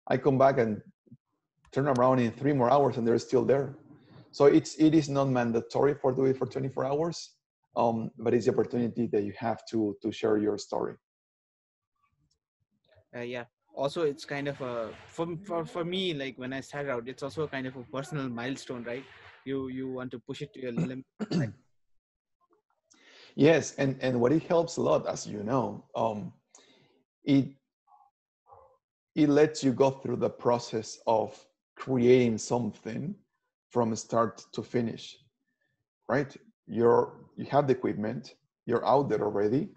I come back and turn around in 3 more hours, and they're still there. So it is not mandatory for do it for 24 hours, but it's the opportunity that you have to share your story. Yeah. Also, it's kind of a for me, like when I started out, it's also kind of a personal milestone, right? You want to push it to your limit. Right? Yes, and what it helps a lot, as you know, it it lets you go through the process of creating something from start to finish, right? You have the equipment, you're out there already,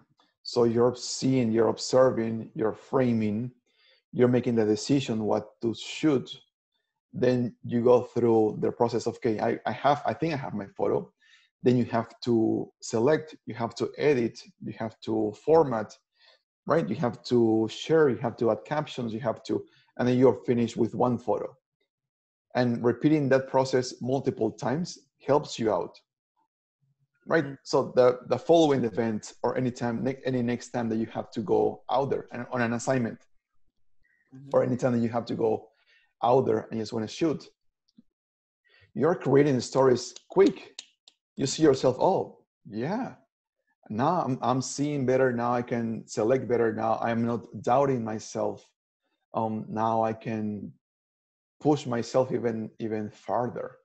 so you're seeing, you're observing, you're framing, you're making the decision what to shoot. Then you go through the process of, okay, I think I have my photo. Then you have to select, you have to edit, you have to format, right? You have to share, you have to add captions, you have to, and then you're finished with one photo. And repeating that process multiple times helps you out, right? Mm-hmm. So the following event or any next time that you have to go out there and on an assignment, or anytime that you have to go out there and you just want to shoot, you're creating stories quick. You see yourself, oh yeah, now I'm seeing better. Now I can select better. Now I'm not doubting myself. Now I can push myself even farther,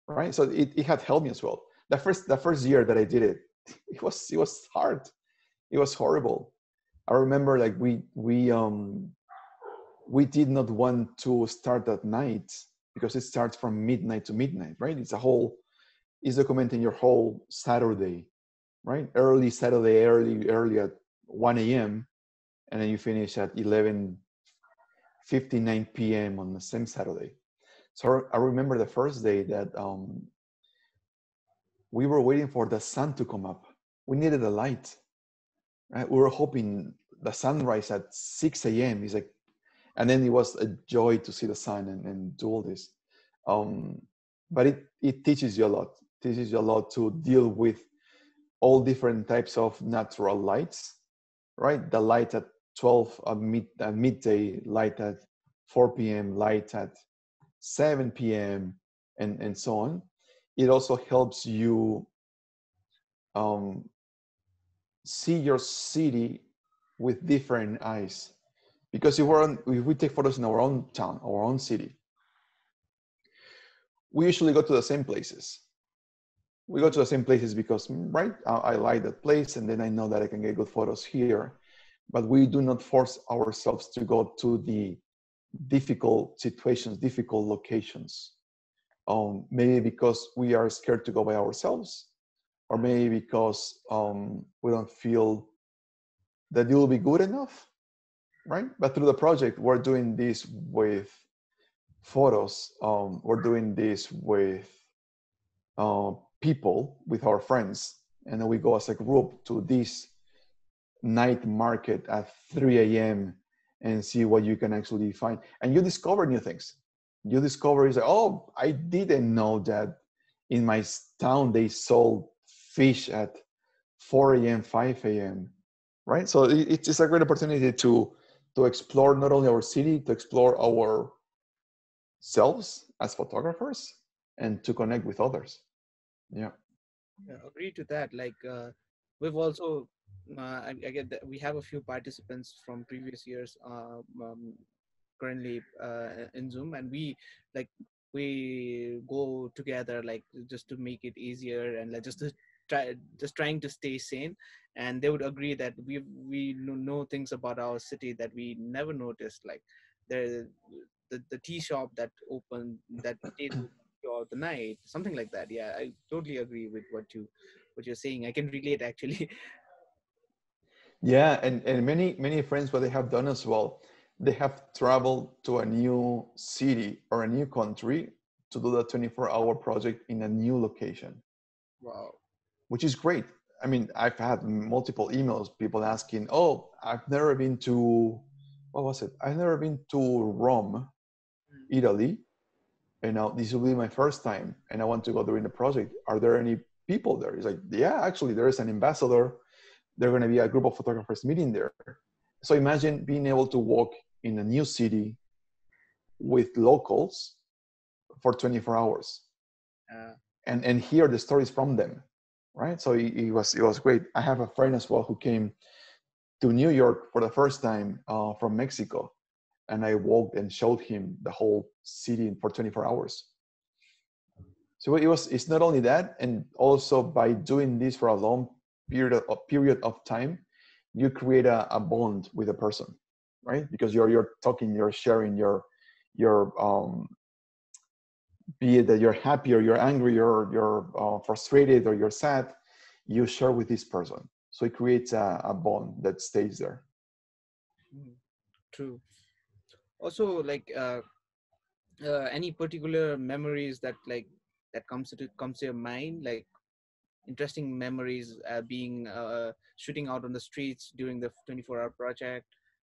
right? So it had helped me as well. The first year that I did it, it was hard. It was horrible. I remember like we did not want to start at night because it starts from midnight to midnight, right? It's documenting your whole Saturday, right? Early Saturday, early at 1 a.m. and then you finish at 11:59 p.m. on the same Saturday. So I remember the first day that we were waiting for the sun to come up. We needed a light, right? We were hoping the sunrise at 6 a.m. It's like, and then it was a joy to see the sun and do all this. But it teaches you a lot. It teaches you a lot to deal with all different types of natural lights, right? The light at 12 at midday, light at 4 p.m., light at 7 p.m., and so on. It also helps you see your city with different eyes. Because if we take photos in our own town, our own city, we usually go to the same places. We go to the same places because, right, I like that place, and then I know that I can get good photos here. But we do not force ourselves to go to the difficult situations, difficult locations. Maybe because we are scared to go by ourselves, or maybe because we don't feel that it will be good enough. right? But through the project, we're doing this with photos. We're doing this with people, with our friends, and then we go as a group to this night market at 3 a.m. and see what you can actually find. And you discover new things. You discover, is like, oh, I didn't know that in my town they sold fish at 4 a.m., 5 a.m., right? So it's a great opportunity to explore not only our city, to explore ourselves as photographers and to connect with others. Yeah. Yeah, agree to that. Like we've also, I get that we have a few participants from previous years currently in Zoom, and like we go together like just to make it easier and like just to trying to stay sane. And they would agree that we know things about our city that we never noticed, like there the tea shop that opened that stayed open throughout the night, something like that. Yeah, I totally agree with what you're saying. I can relate actually. Yeah, and many friends, what they have done as well, they have traveled to a new city or a new country to do the 24-hour project in a new location, Wow. which is great. I mean, I've had multiple emails, people asking, oh, I've never been to, what was it? I've never been to Rome, Italy, and now this will be my first time, and I want to go during the project. Are there any people there? It's like, yeah, actually, there is an ambassador. There are going to be a group of photographers meeting there. So imagine being able to walk in a new city with locals for 24 hours uh, and hear the stories from them, right? So it was great. I have a friend as well who came to New York for the first time from Mexico, and I walked and showed him the whole city for 24 hours. So it's not only that, and also by doing this for a long period of time, you create a bond with a person, right? Because you're talking, you're sharing your be it that you're happy or you're angry or you're frustrated or you're sad, you share with this person. So it creates a bond that stays there. true. Also, like any particular memories that like that comes to your mind, like interesting memories being shooting out on the streets during the 24-hour project,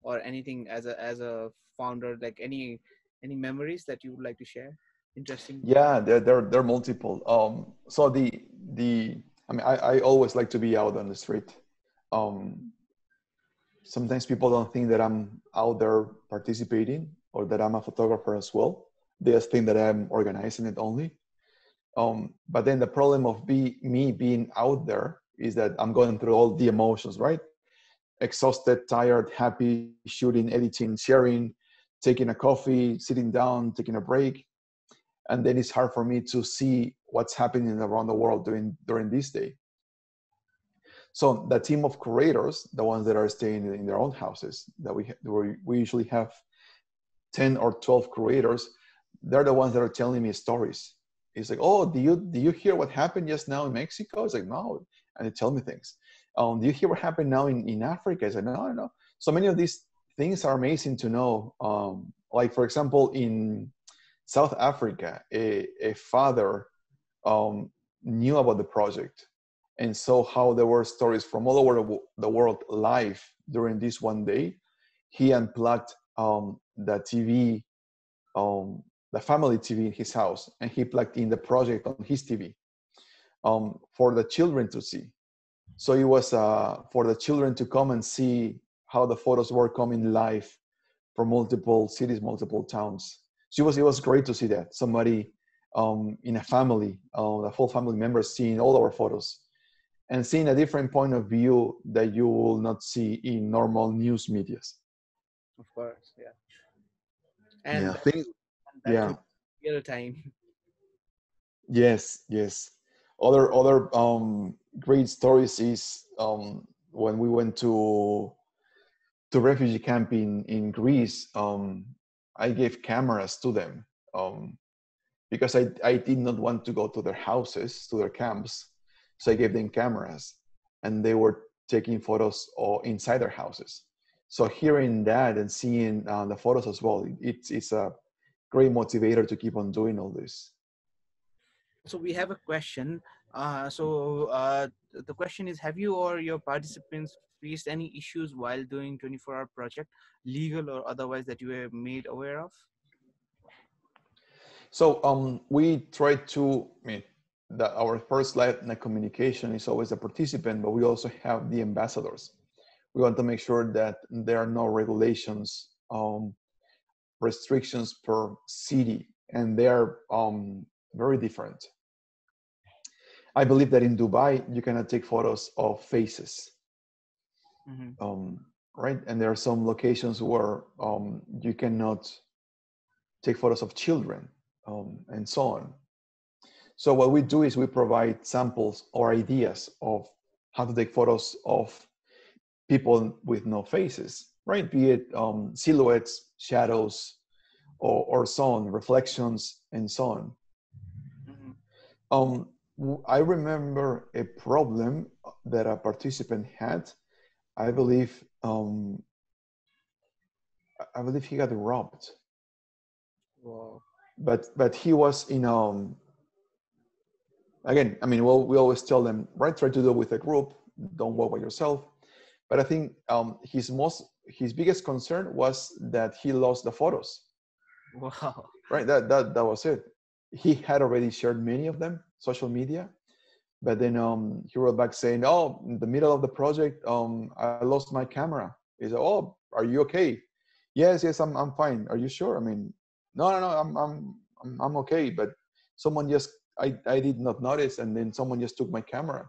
or anything as a founder, like any memories that you would like to share, interesting. Yeah, they're multiple. So the I mean, I always like to be out on the street. Um, Sometimes people don't think that I'm out there participating or that I'm a photographer as well. They just think that I'm organizing it only. But then the problem of me being out there is that I'm going through all the emotions, right? Exhausted, tired, happy, shooting, editing, sharing, taking a coffee, sitting down, taking a break. And then it's hard for me to see what's happening around the world during this day. So the team of curators, the ones that are staying in their own houses, that we usually have 10 or 12 curators, they're the ones that are telling me stories. It's like, oh, do you hear what happened just now in Mexico? It's like, no. And they tell me things. Do you hear what happened now in Africa? It's like, no, no. So many of these things are amazing to know. Like, for example, in South Africa, a father knew about the project and saw how there were stories from all over the world live during this one day. He unplugged the TV, the family TV in his house, and he plugged in the project on his TV for the children to see. So it was for the children to come and see how the photos were coming live from multiple cities, multiple towns. So it was great to see that somebody in a family, the whole family members seeing all our photos and seeing a different point of view that you will not see in normal news medias. Of course, yeah. Yeah, And things. that Yeah. too real time. Yes. Yes. Other great stories is when we went to refugee camp in Greece. I gave cameras to them because I did not want to go to their houses, to their camps. So I gave them cameras and they were taking photos inside their houses. So hearing that and seeing the photos as well, it's a great motivator to keep on doing all this. So we have a question. The question is, have you or your participants faced any issues while doing 24-hour project, legal or otherwise, that you were made aware of? So we try to, I mean, that our first line of communication is always the participant, but we also have the ambassadors. We want to make sure that there are no regulations, restrictions per city, and they are very different. I believe that in Dubai, you cannot take photos of faces, right? And there are some locations where you cannot take photos of children, and so on. So what we do is we provide samples or ideas of how to take photos of people with no faces, right? Be it silhouettes, shadows, or so on, reflections, and so on. I remember a problem that a participant had. I believe he got robbed. Wow. But he was in again, I mean, well, we always tell them, right, try to do it with a group, don't work by yourself. But I think his biggest concern was that he lost the photos. Wow. Right, that was it. He had already shared many of them, social media, but then he wrote back saying, "Oh, in the middle of the project, I lost my camera." He said, "Oh, are you okay?" Yes, I'm fine. Are you sure? I mean, no, I'm okay. But someone just I did not notice, and then someone just took my camera,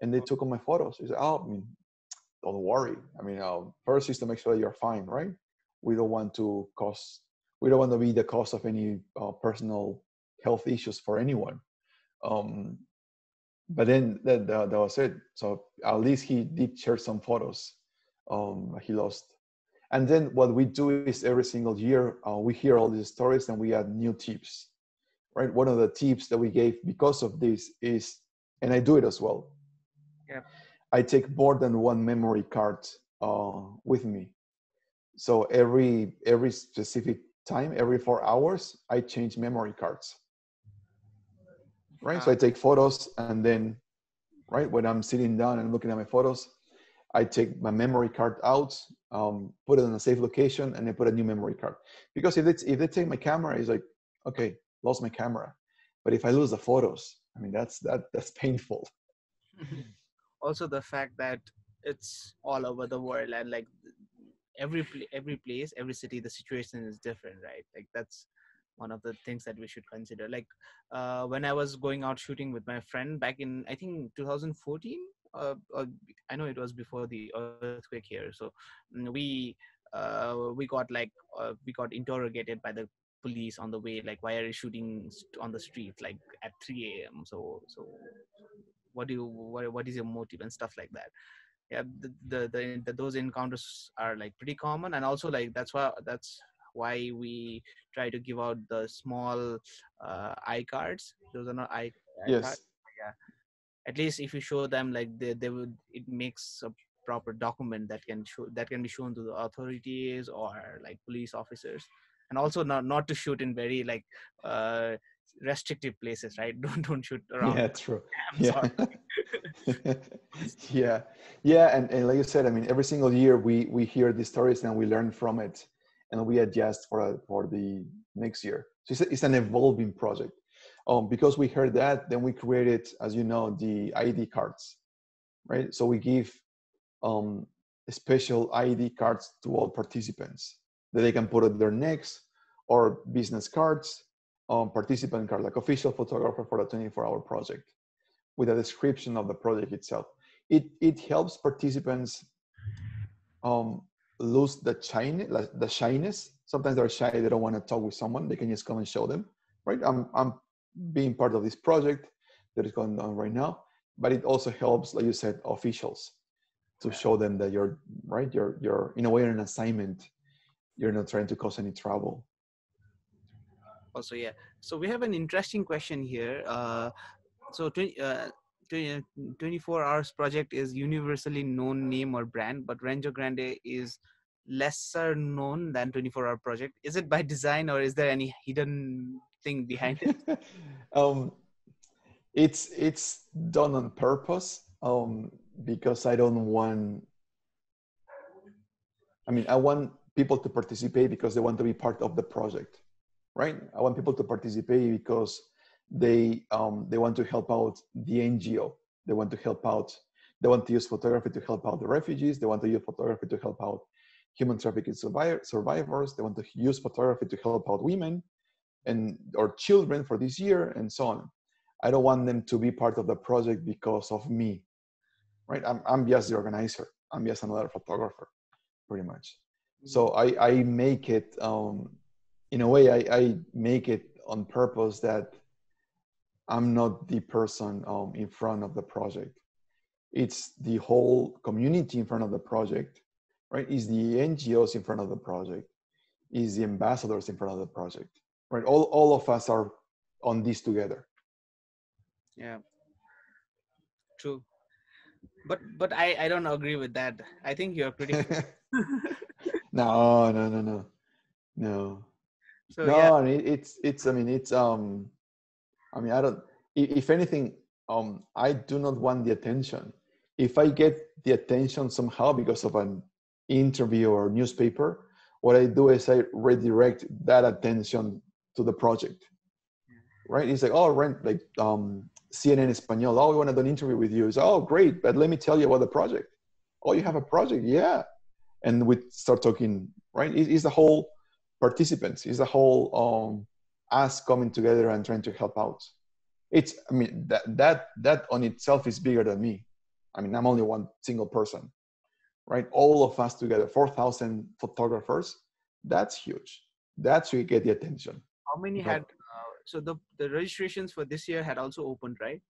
and they took all my photos. He said, "Oh, I mean, don't worry. I mean, first is to make sure that you're fine, right? We don't want to be the cause of any personal health issues for anyone." But then that was it. So at least he did share some photos. He lost. And then what we do is every single year we hear all these stories and we add new tips, right? One of the tips that we gave because of this is, and I do it as well. Yep. I take more than one memory card with me. So every specific time, every 4 hours, I change memory cards. Right. So I take photos and then, right, when I'm sitting down and looking at my photos, I take my memory card out, put it in a safe location, and then put a new memory card. Because if they take my camera, it's like, okay, lost my camera. But if I lose the photos, I mean, that's painful. Also, the fact that it's all over the world, and like every place, every city, the situation is different, right? Like that's one of the things that we should consider. Like when I was going out shooting with my friend back in, I think, 2014, I know it was before the earthquake here. So we got interrogated by the police on the way, like, why are you shooting on the street like at 3 a.m.? So what is your motive and stuff like that. Yeah, those encounters are like pretty common, and also like that's why we try to give out the small I cards. Those are not I cards. Yes. Yeah, at least if you show them, like they would, it makes a proper document that can be shown to the authorities or like police officers. And also not to shoot in very like restrictive places, right? Don't shoot around Yeah, true. camps Yeah. or Yeah, and like you said, I mean, every single year we hear these stories and we learn from it, and we adjust for the next year. So it's an evolving project. Because we heard that, then we created, as you know, the ID cards, right? So we give special ID cards to all participants that they can put at their necks, or business cards, participant card, like official photographer for the 24-hour project, with a description of the project itself. It helps participants lose the shyness. Sometimes they're shy, they don't want to talk with someone. They can just come and show them, right? I'm being part of this project that is going on right now. But it also helps, like you said, officials, to show them that you're right. You're in a way an assignment. You're not trying to cause any trouble. also. Yeah, so we have an interesting question here. So 24 hours project is universally known name or brand, but Renzo Grande is lesser known than 24-hour project? Is it by design, or is there any hidden thing behind it? um, it's done on purpose, because I don't want. I mean, I want people to participate because they want to be part of the project, right? I want people to participate because they want to help out the NGO. They want to help out. They want to use photography to help out the refugees. They want to use photography to help out human trafficking survivors. They want to use photography to help out women and or children for this year and so on. I don't want them to be part of the project because of me, right? I'm just the organizer. I'm just another photographer, pretty much. So I make it, in a way, I make it on purpose that I'm not the person in front of the project. It's the whole community in front of the project, right? It's the NGOs in front of the project. It's the ambassadors in front of the project, right? All of us are on this together. Yeah, true. But I don't agree with that. I think you're critical. No, no, no, no, no, So yeah. no. I mean, it's. I mean, it's. I mean, I don't. If anything, I do not want the attention. If I get the attention somehow because of an interview or newspaper, what I do is I redirect that attention to the project. Right? It's like, oh, rent like CNN Espanol. Oh, we want to do an interview with you. It's oh, great, but let me tell you about the project. Oh, you have a project, yeah. And we start talking. Right? It's the whole participants. It's the whole us coming together and trying to help out. It's, I mean, that on itself is bigger than me. I mean, I'm only one single person, right? All of us together, 4,000 photographers. That's huge. That's where you get the attention. How many had? But So the registrations for this year had also opened, right?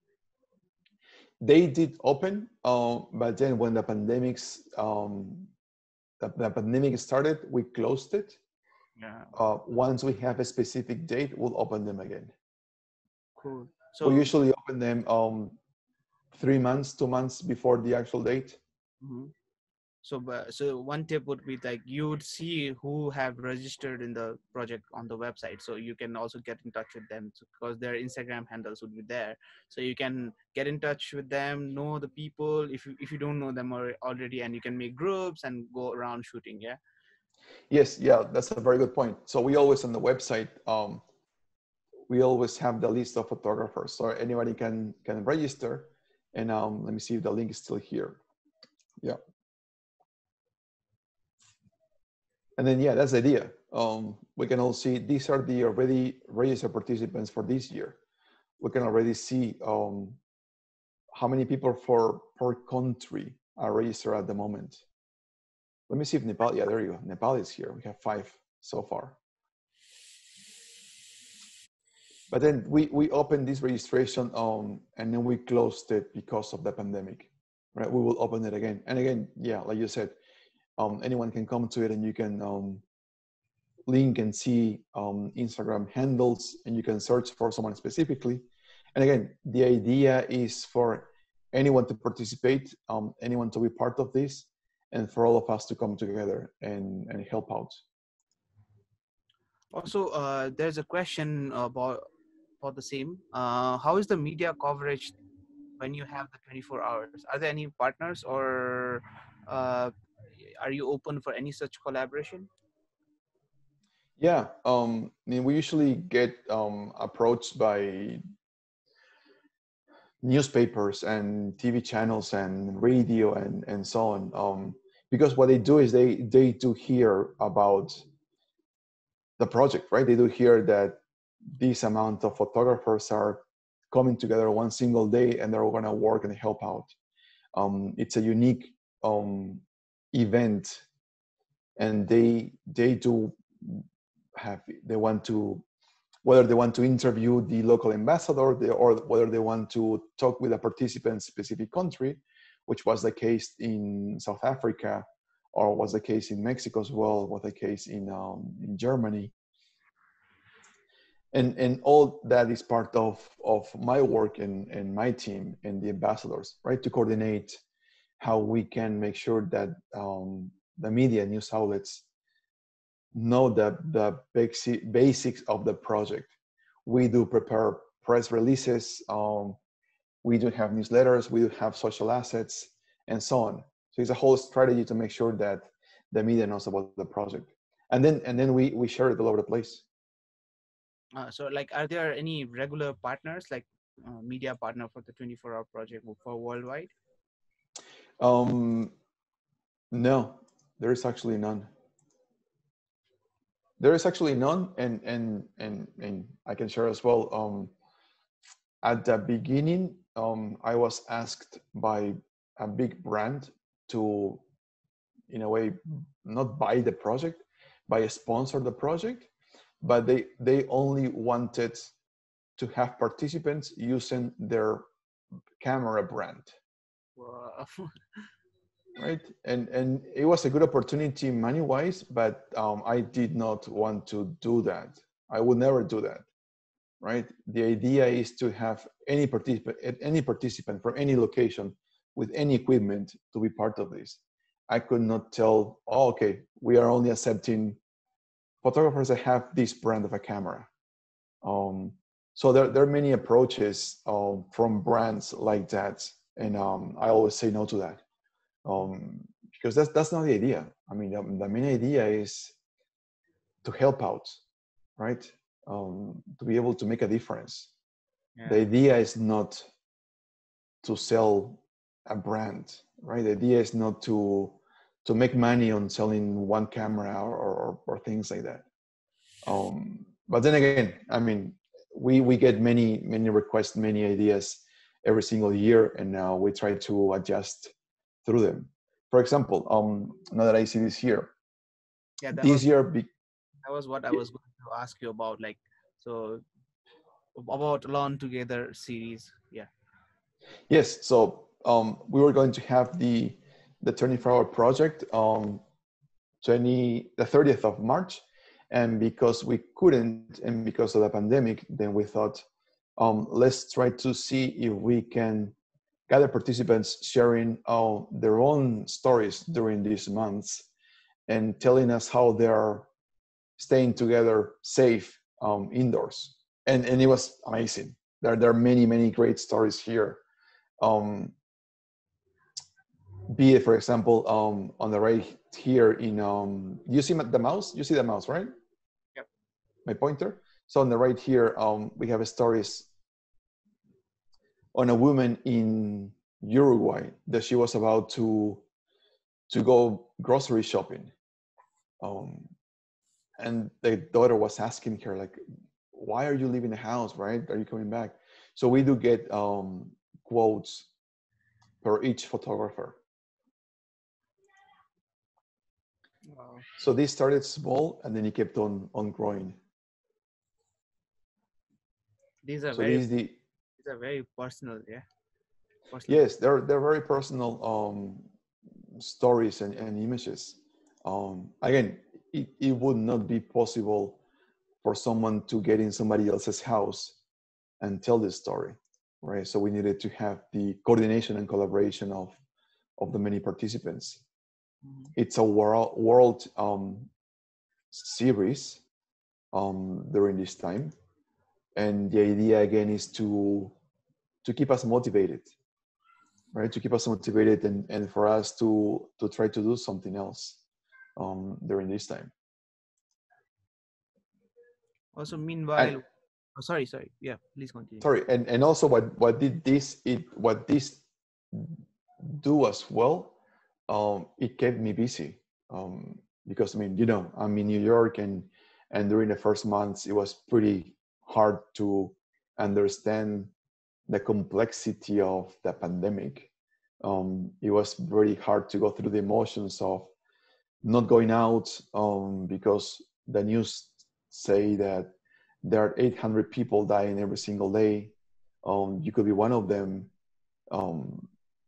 they did open, but then when the pandemics, the pandemic started, we closed it. Yeah. Once we have a specific date, we'll open them again. Cool. We So. usually open them 3 months, 2 months before the actual date. Mhm. So one tip would be like you would see who have registered in the project on the website, so you can also get in touch with them because their Instagram handles would be there, so you can get in touch with them, know the people if you don't know them already, and you can make groups and go around shooting. Yeah. Yes, yeah, that's a very good point. So we always on the website, we always have the list of photographers, so anybody can register. And let me see if the link is still here. Yeah, and then yeah, that's the idea. We can all see these are the already registered participants for this year. We can already see how many people per country are registered at the moment. Let me see if Nepal. Yeah, there you go. Nepal is here. We have 5 so far. But then we opened this registration and then we closed it because of the pandemic, right? We will open it again and again. Yeah, like you said, anyone can come to it and you can link and see Instagram handles and you can search for someone specifically. And again, the idea is for anyone to participate, anyone to be part of this, and for all of us to come together and help out. Also, there's a question about the same. How is the media coverage when you have the 24 hours? Are there any partners, or uh, are you open for any such collaboration? Yeah, I mean, we usually get approached by newspapers and TV channels and radio and so on, because what they do is they do hear about the project, right? They do hear that this amount of photographers are coming together one single day and they're going to work and help out. It's a unique event, and they do have they want to whether they want to interview the local ambassador or whether they want to talk with a participant specific country, which was the case in South Africa, or was the case in Mexico as well, was the case in Germany. And all that is part of my work and my team and the ambassadors, right? To coordinate how we can make sure that the media news outlets know the basics of the project. We do prepare press releases. We do have newsletters. We do have social assets, and so on. So it's a whole strategy to make sure that the media knows about the project, and then we share it all over the place. So like, are there any regular partners, like media partner for the 24-hour project for worldwide? No, there is actually none. There is actually none, and I can share as well. At the beginning, I was asked by a big brand to, in a way, not buy the project, but sponsor the project. But they only wanted to have participants using their camera brand, Wow. right? And it was a good opportunity money wise, but I did not want to do that. I would never do that, right? The idea is to have any participant from any location with any equipment to be part of this. I could not tell, oh, okay, we are only accepting photographers that have this brand of a camera. So there are many approaches from brands like that, and I always say no to that, because that's not the idea. I mean, the main idea is to help out, right? To be able to make a difference. Yeah. The idea is not to sell a brand, right? The idea is not to make money on selling one camera or things like that. But then again, I mean, we get many requests, many ideas every single year, and now we try to adjust through them. For example, now that I see this here, Yeah, this year, that was what I was going to ask you about, like, so about Learn Together series. Yeah. yes. So we were going to have the 24-hour project the 30th of March, and because we couldn't, and because of the pandemic, then we thought, let's try to see if we can gather participants sharing their own stories during these months and telling us how they are staying together safe indoors. And it was amazing. There are many great stories here. Be it, for example, on the right here in, you see the mouse? You see the mouse, right? Yep. My pointer. So on the right here, we have stories on a woman in Uruguay that she was about to go grocery shopping. And the daughter was asking her, like, why are you leaving the house, right? Are you coming back? So we do get quotes per each photographer. Wow. So this started small, and then it kept on growing. These are So these very personal. Yeah. Personal. yes, they're very personal stories and images. Again, it would not be possible for someone to get in somebody else's house and tell this story, right? So we needed to have the coordination and collaboration of the many participants. Mm-hmm. It's a world series during this time, and the idea again is to keep us motivated, right? To keep us motivated and for us to try to do something else during this time. Also, And meanwhile, oh, sorry. Yeah, please continue. sorry, and also what this do as well, it kept me busy, because I mean, I'm in New York, and during the first months it was pretty hard to understand the complexity of the pandemic. It was very hard to go through the emotions of not going out, because the news say that there are 800 people dying every single day. You could be one of them. So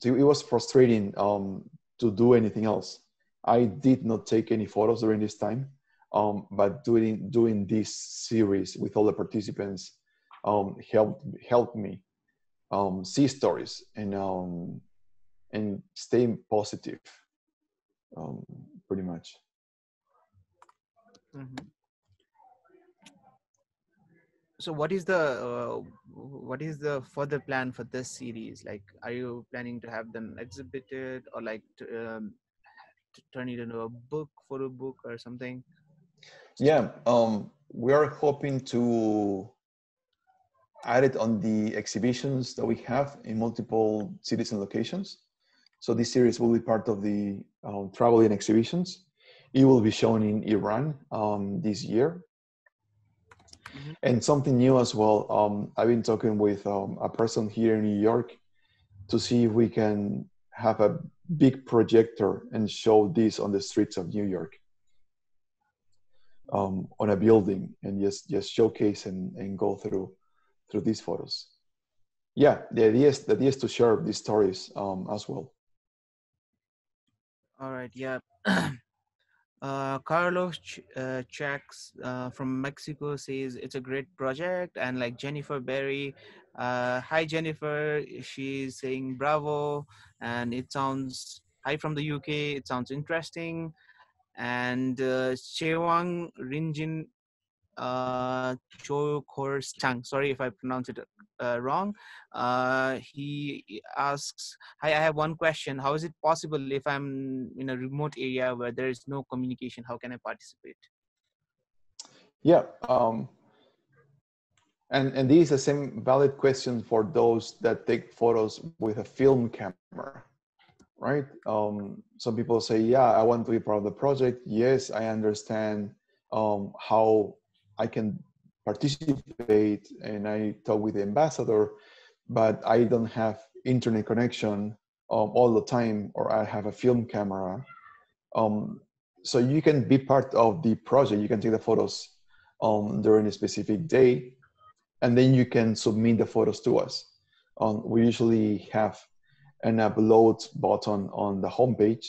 it was frustrating to do anything else. I did not take any photos during this time, but doing this series with all the participants helped me see stories and stay positive. pretty much. Mhm. So what is the further plan for this series? Like, are you planning to have them exhibited, or like to turn it into a book, photo book, or something? Yeah, we are hoping to add it on the exhibitions that we have in multiple cities and locations. So this series will be part of the traveling exhibitions. It will be shown in Iran this year. Hmm. And something new as well. I've been talking with a person here in New York to see if we can have a big projector and show this on the streets of New York, on a building, and just showcase and go through these photos. Yeah, the idea is to share these stories as well. All right. Yeah. Carlos Checks from Mexico says it's a great project, and like Jennifer Berry, hi Jennifer, she's saying bravo, and it sounds hi from the UK. It sounds interesting, and Chewang Rinjin Chokorstang. Sorry if I pronounce it wrong. He asks, "Hi, I have one question. How is it possible if I'm in a remote area where there is no communication? How can I participate?" Yeah, and this is the same valid question for those that take photos with a film camera, right? Some people say, yeah, I want to be part of the project. Yes, I understand how I can participate, and I talk with the ambassador, but I don't have internet connection all the time, or I have a film camera. Um, so you can be part of the project. You can take the photos during a specific day, and then you can submit the photos to us. We usually have an upload button on the homepage,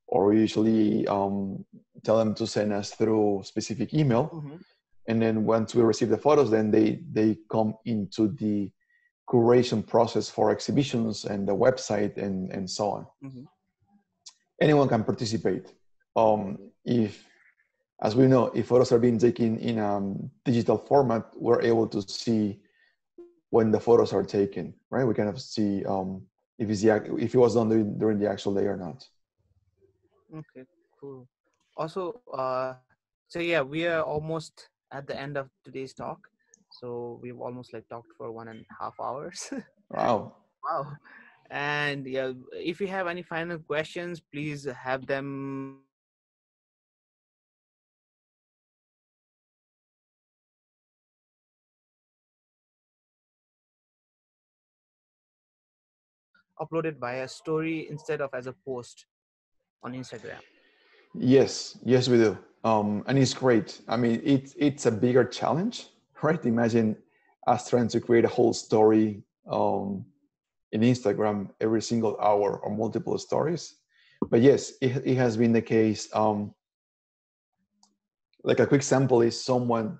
or we usually tell them to send us through specific email. Mm-hmm. And then once we receive the photos, then they come into the curation process for exhibitions and the website and so on. Mm-hmm. Anyone can participate. If, as we know, if photos are being taken in a digital format, we're able to see when the photos are taken, right? We kind of see if it was done during the actual day or not. Okay, cool. Also, so yeah, we are almost at the end of today's talk. So we've almost like talked for 1.5 hours. Wow. Wow. And yeah, if you have any final questions, please have them uploaded via story instead of as a post on Instagram. Yes, we do. And it's great. I mean, it's a bigger challenge, right? Imagine us trying to create a whole story in Instagram every single hour or multiple stories. But yes, it has been the case. Like a quick sample is someone,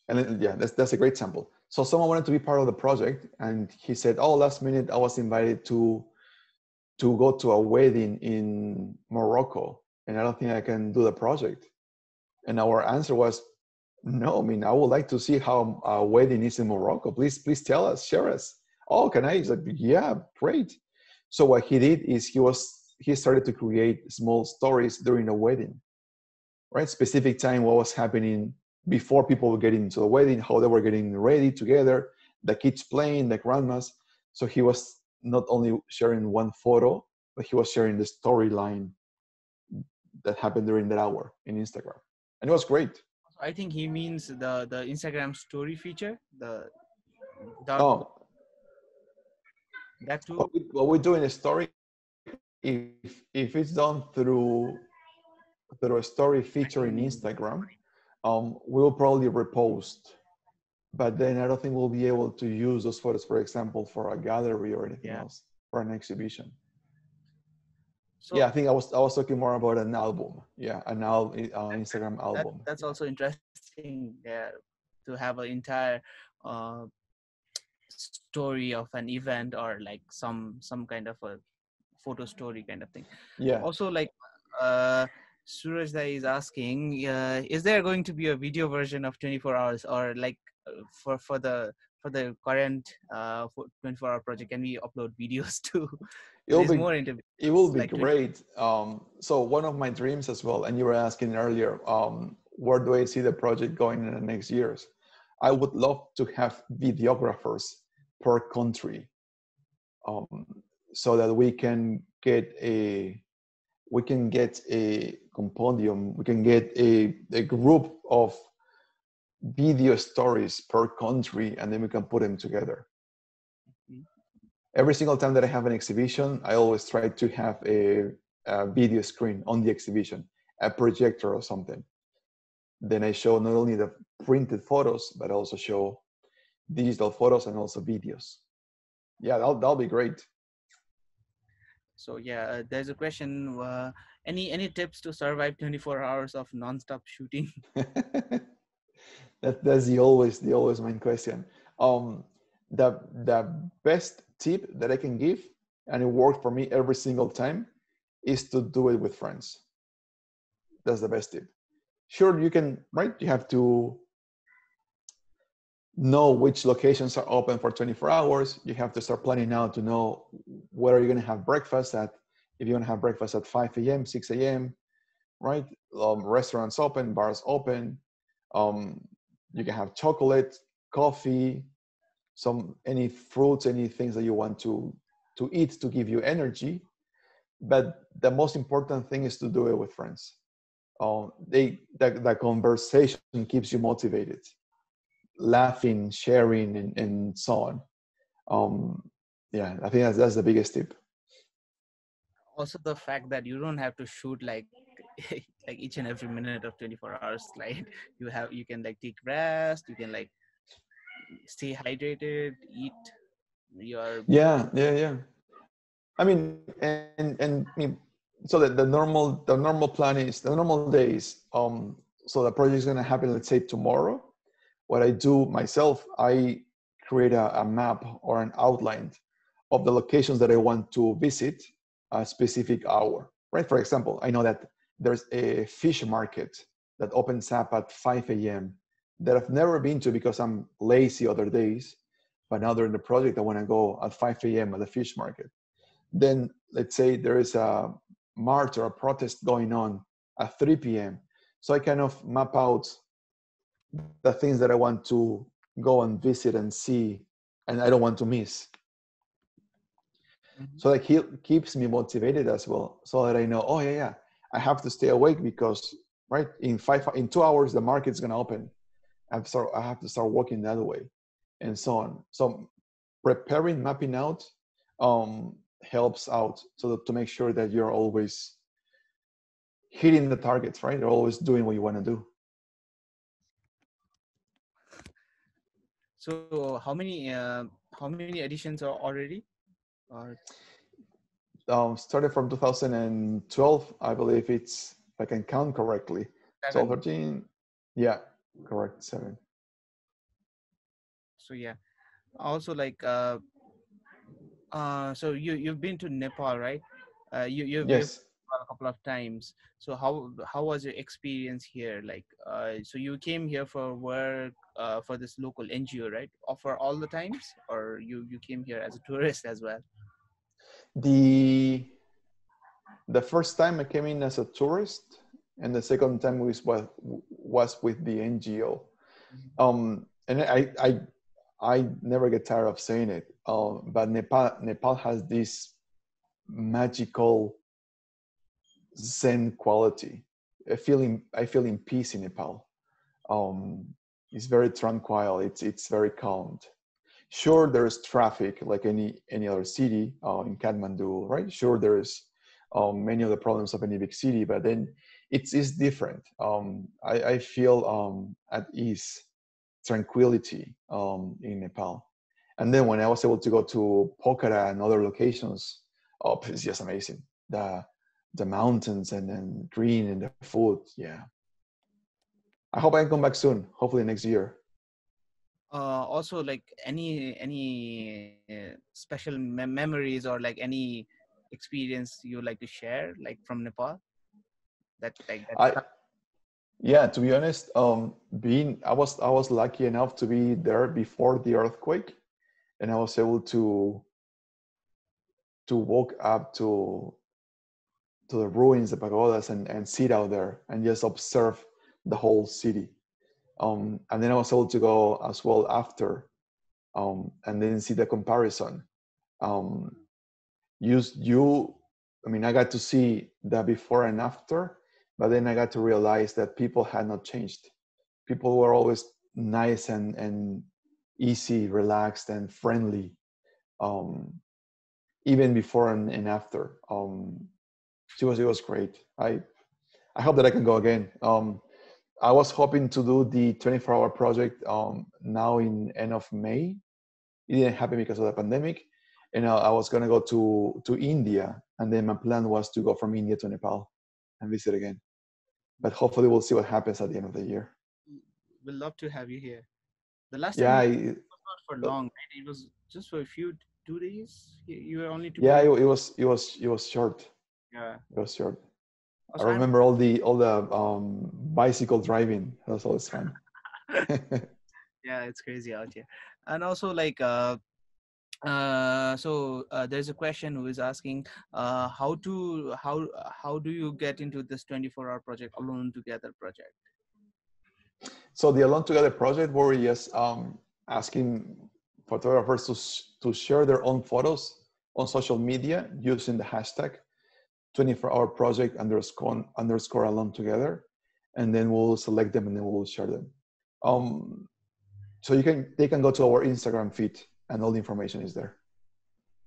and yeah, that's a great sample. So someone wanted to be part of the project, and he said, "Oh, last minute, I was invited to go to a wedding in Morocco, and I don't think I can do the project." And our answer was, "No, I mean, I would like to see how a wedding is in Morocco. Please tell us, share us." "Oh, can I?" He's like, "Yeah, great." So what he did is he started to create small stories during the wedding, right? Specific time, what was happening before people were getting into the wedding, how they were getting ready together, the kids playing, the grandmas. So he was not only sharing one photo, but he was sharing the storyline that happened during that hour in Instagram. And it was great. I think he means the Instagram story feature, the dark Oh, that too. what we do in a story, if it's done through a story feature in Instagram, we'll probably repost. But then I don't think we'll be able to use those photos, for example, for a gallery or anything Yeah. else, for an exhibition. Yeah, So I think I was talking more about an album. Yeah, Instagram album. that's Yeah. also interesting there to have an entire uh, story of an event, or like some kind of a photo story kind of thing. Yeah. Also, like Suraj Dai is asking, is there going to be a video version of 24 hours, or like for the current 24-hour project, can we upload videos too? It'll There's be more into it will be like 20. great. So one of my dreams as well, and you were asking earlier, where do I see the project going in the next years? I would love to have videographers per country, um, so that we can get a compendium, we can get a group of video stories per country, and then we can put them together. Every single time that I have an exhibition, I always try to have a video screen on the exhibition, a projector or something. Then I show not only the printed photos, but also show digital photos and also videos. Yeah, that'll be great. So yeah, there's a question. Any tips to survive 24 hours of non-stop shooting? That's the always main question. Um, the best tip that I can give, and it worked for me every single time, is to do it with friends. That's the best tip. Sure, you can, right? You have to know which locations are open for 24 hours. You have to start planning now to know where you're going to have breakfast at. If you want to have breakfast at 5 a.m., 6 a.m., right? Restaurants open, bars open. Um, you can have chocolate, coffee, any fruits, any things that you want to eat to give you energy. But the most important thing is to do it with friends. The conversation keeps you motivated, laughing, sharing, and so on. Um, yeah, I think that's the biggest tip. Also, the fact that you don't have to shoot like like each and every minute of 24 hours. Like you can like take rest. You can like stay hydrated, eat your. Yeah. I mean, and I mean, so that the normal plan is the normal days. So the project is going to happen, let's say tomorrow. What I do myself, I create a map or an outline of the locations that I want to visit a specific hour. Right. For example, I know that there's a fish market that opens up at 5 a.m. that I've never been to because I'm lazy other days. But now during the project, I want to go at 5 a.m. at the fish market. Then let's say there is a march or a protest going on at 3 p.m. So I kind of map out the things that I want to go and visit and see, and I don't want to miss. Mhm. So that keeps me motivated as well, so that I know, oh yeah, I have to stay awake because right in 2 hours the market's gonna open. I have to start working that way, and so on. So preparing, mapping out, helps out so that, to make sure that you're always hitting the targets, right? You're always doing what you want to do. So how many editions are already? Or Started from 2012, I believe it's, if I can count correctly, 12, 7. 13. Yeah, correct, 7. So yeah. Also like so you've been to Nepal, right? You've Yes. Nepal a couple of times. So how was your experience here? Like so you came here for work for this local NGO, right? Or for all the times, or you came here as a tourist as well? The the first time I came in as a tourist, and the second time was with the NGO. And I never get tired of saying it. But Nepal has this magical Zen quality. I feel in peace in Nepal. Um, it's very tranquil. It's very calm. Sure, there's traffic like any other city in Kathmandu, right? Sure, there's many of the problems of any big city, but then it's different. I feel at ease, tranquility in Nepal. And then when I was able to go to Pokhara and other locations, oh, it's just amazing. The mountains and then green and the food. Yeah. I hope I can come back soon. Hopefully next year. Also like any special memories or like any experience you like to share like from Nepal? that like that I stuff? Yeah, to be honest, I was lucky enough to be there before the earthquake, and I was able to walk up to the ruins, the pagodas, and sit out there and just observe the whole city. And then I was able to go as well after, and then see the comparison. Um, you, I mean, I got to see the before and after, but then I got to realize that people had not changed. People were always nice and easy, relaxed, and friendly, um, even before and after. It was great. I hope that I can go again. I was hoping to do the 24-hour project now in end of May. It didn't happen because of the pandemic, and I was gonna go to India, and then my plan was to go from India to Nepal and visit again. But hopefully, we'll see what happens at the end of the year. We'll love to have you here. The last time Yeah, you was not for long, right? It was just for a few 2 days. You were only yeah, 2 days. it was short. Yeah. It was short. I Also, remember all the bicycle driving. That was always fun. yeah, it's crazy out here. And also like there's a question who is asking how do you get into this 24-hour project, alone together project? So the Alone Together project, where we just asking photographers to share their own photos on social media using the hashtag 24-hour project underscore Alone Together, and then we'll select them and then we'll share them. So they can go to our Instagram feed and all the information is there.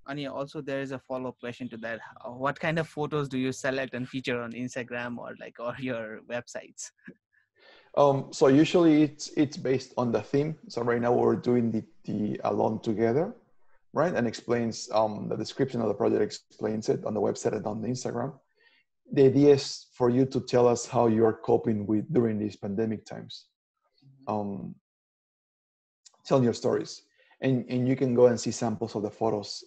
And yeah, also there is a follow-up question to that. What kind of photos do you select and feature on Instagram or your websites? So usually it's based on the theme. So right now we're doing the Alone Together, right? And explains the description of the project explains it on the website and on the Instagram. The idea is for you to tell us how you are coping with during these pandemic times. Um, Tell your stories, and you can go and see samples of the photos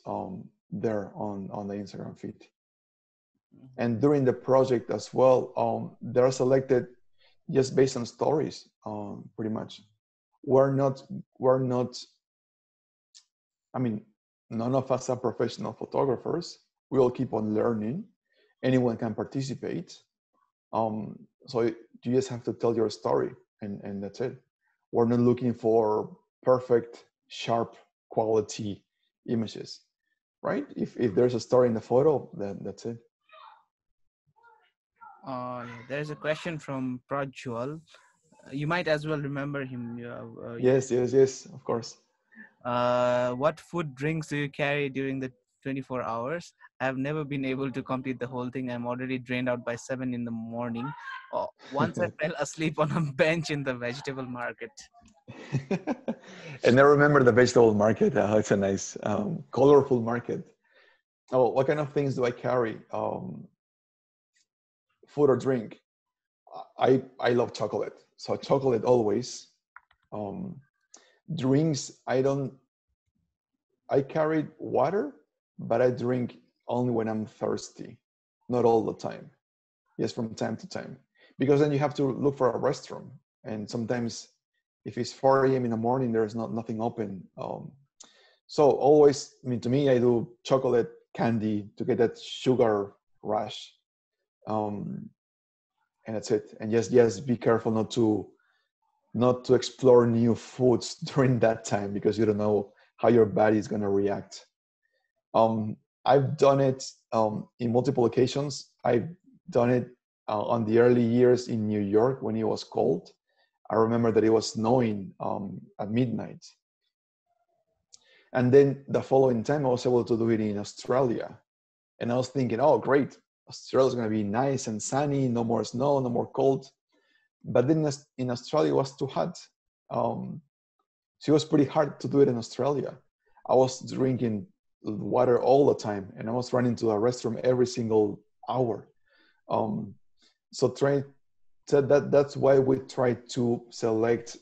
there on the Instagram feed. And during the project as well, they're selected just based on stories, pretty much. We're not, we're not, I mean, none of us are professional photographers. We all keep on learning. Anyone can participate. So you just have to tell your story, and that's it. We're not looking for perfect, sharp quality images, right? If there's a story in the photo, then that's it. Yeah, there's a question from Prajwal. You might as well remember him. Yes, of course. What food drinks do you carry during the 24 hours? I have never been able to complete the whole thing. I'm already drained out by 7 in the morning. Once I fell asleep on a bench in the vegetable market. And I remember the vegetable market. It's a nice, colorful market. Oh, what kind of things do I carry? Food or drink? I love chocolate, so chocolate always. Um, Drinks, I carry water, but I drink only when I'm thirsty, not all the time. Yes, from time to time, because then you have to look for a restroom, and sometimes if it's 4 a.m. in the morning, there's nothing open. So always, I mean, to me, I do chocolate candy to get that sugar rush, um, and that's it. And just be careful not to explore new foods during that time because you don't know how your body is going to react. I've done it in multiple occasions. I've done it on the early years in New York when it was cold. I remember that it was snowing at midnight. And then the following time, I was able to do it in Australia. And I was thinking, oh, great, Australia's going to be nice and sunny, no more snow, no more cold. But then in Australia, it was too hot. So it was pretty hard to do it in Australia. I was drinking water all the time, and I was running to a restroom every single hour. Um, so that's why we try to select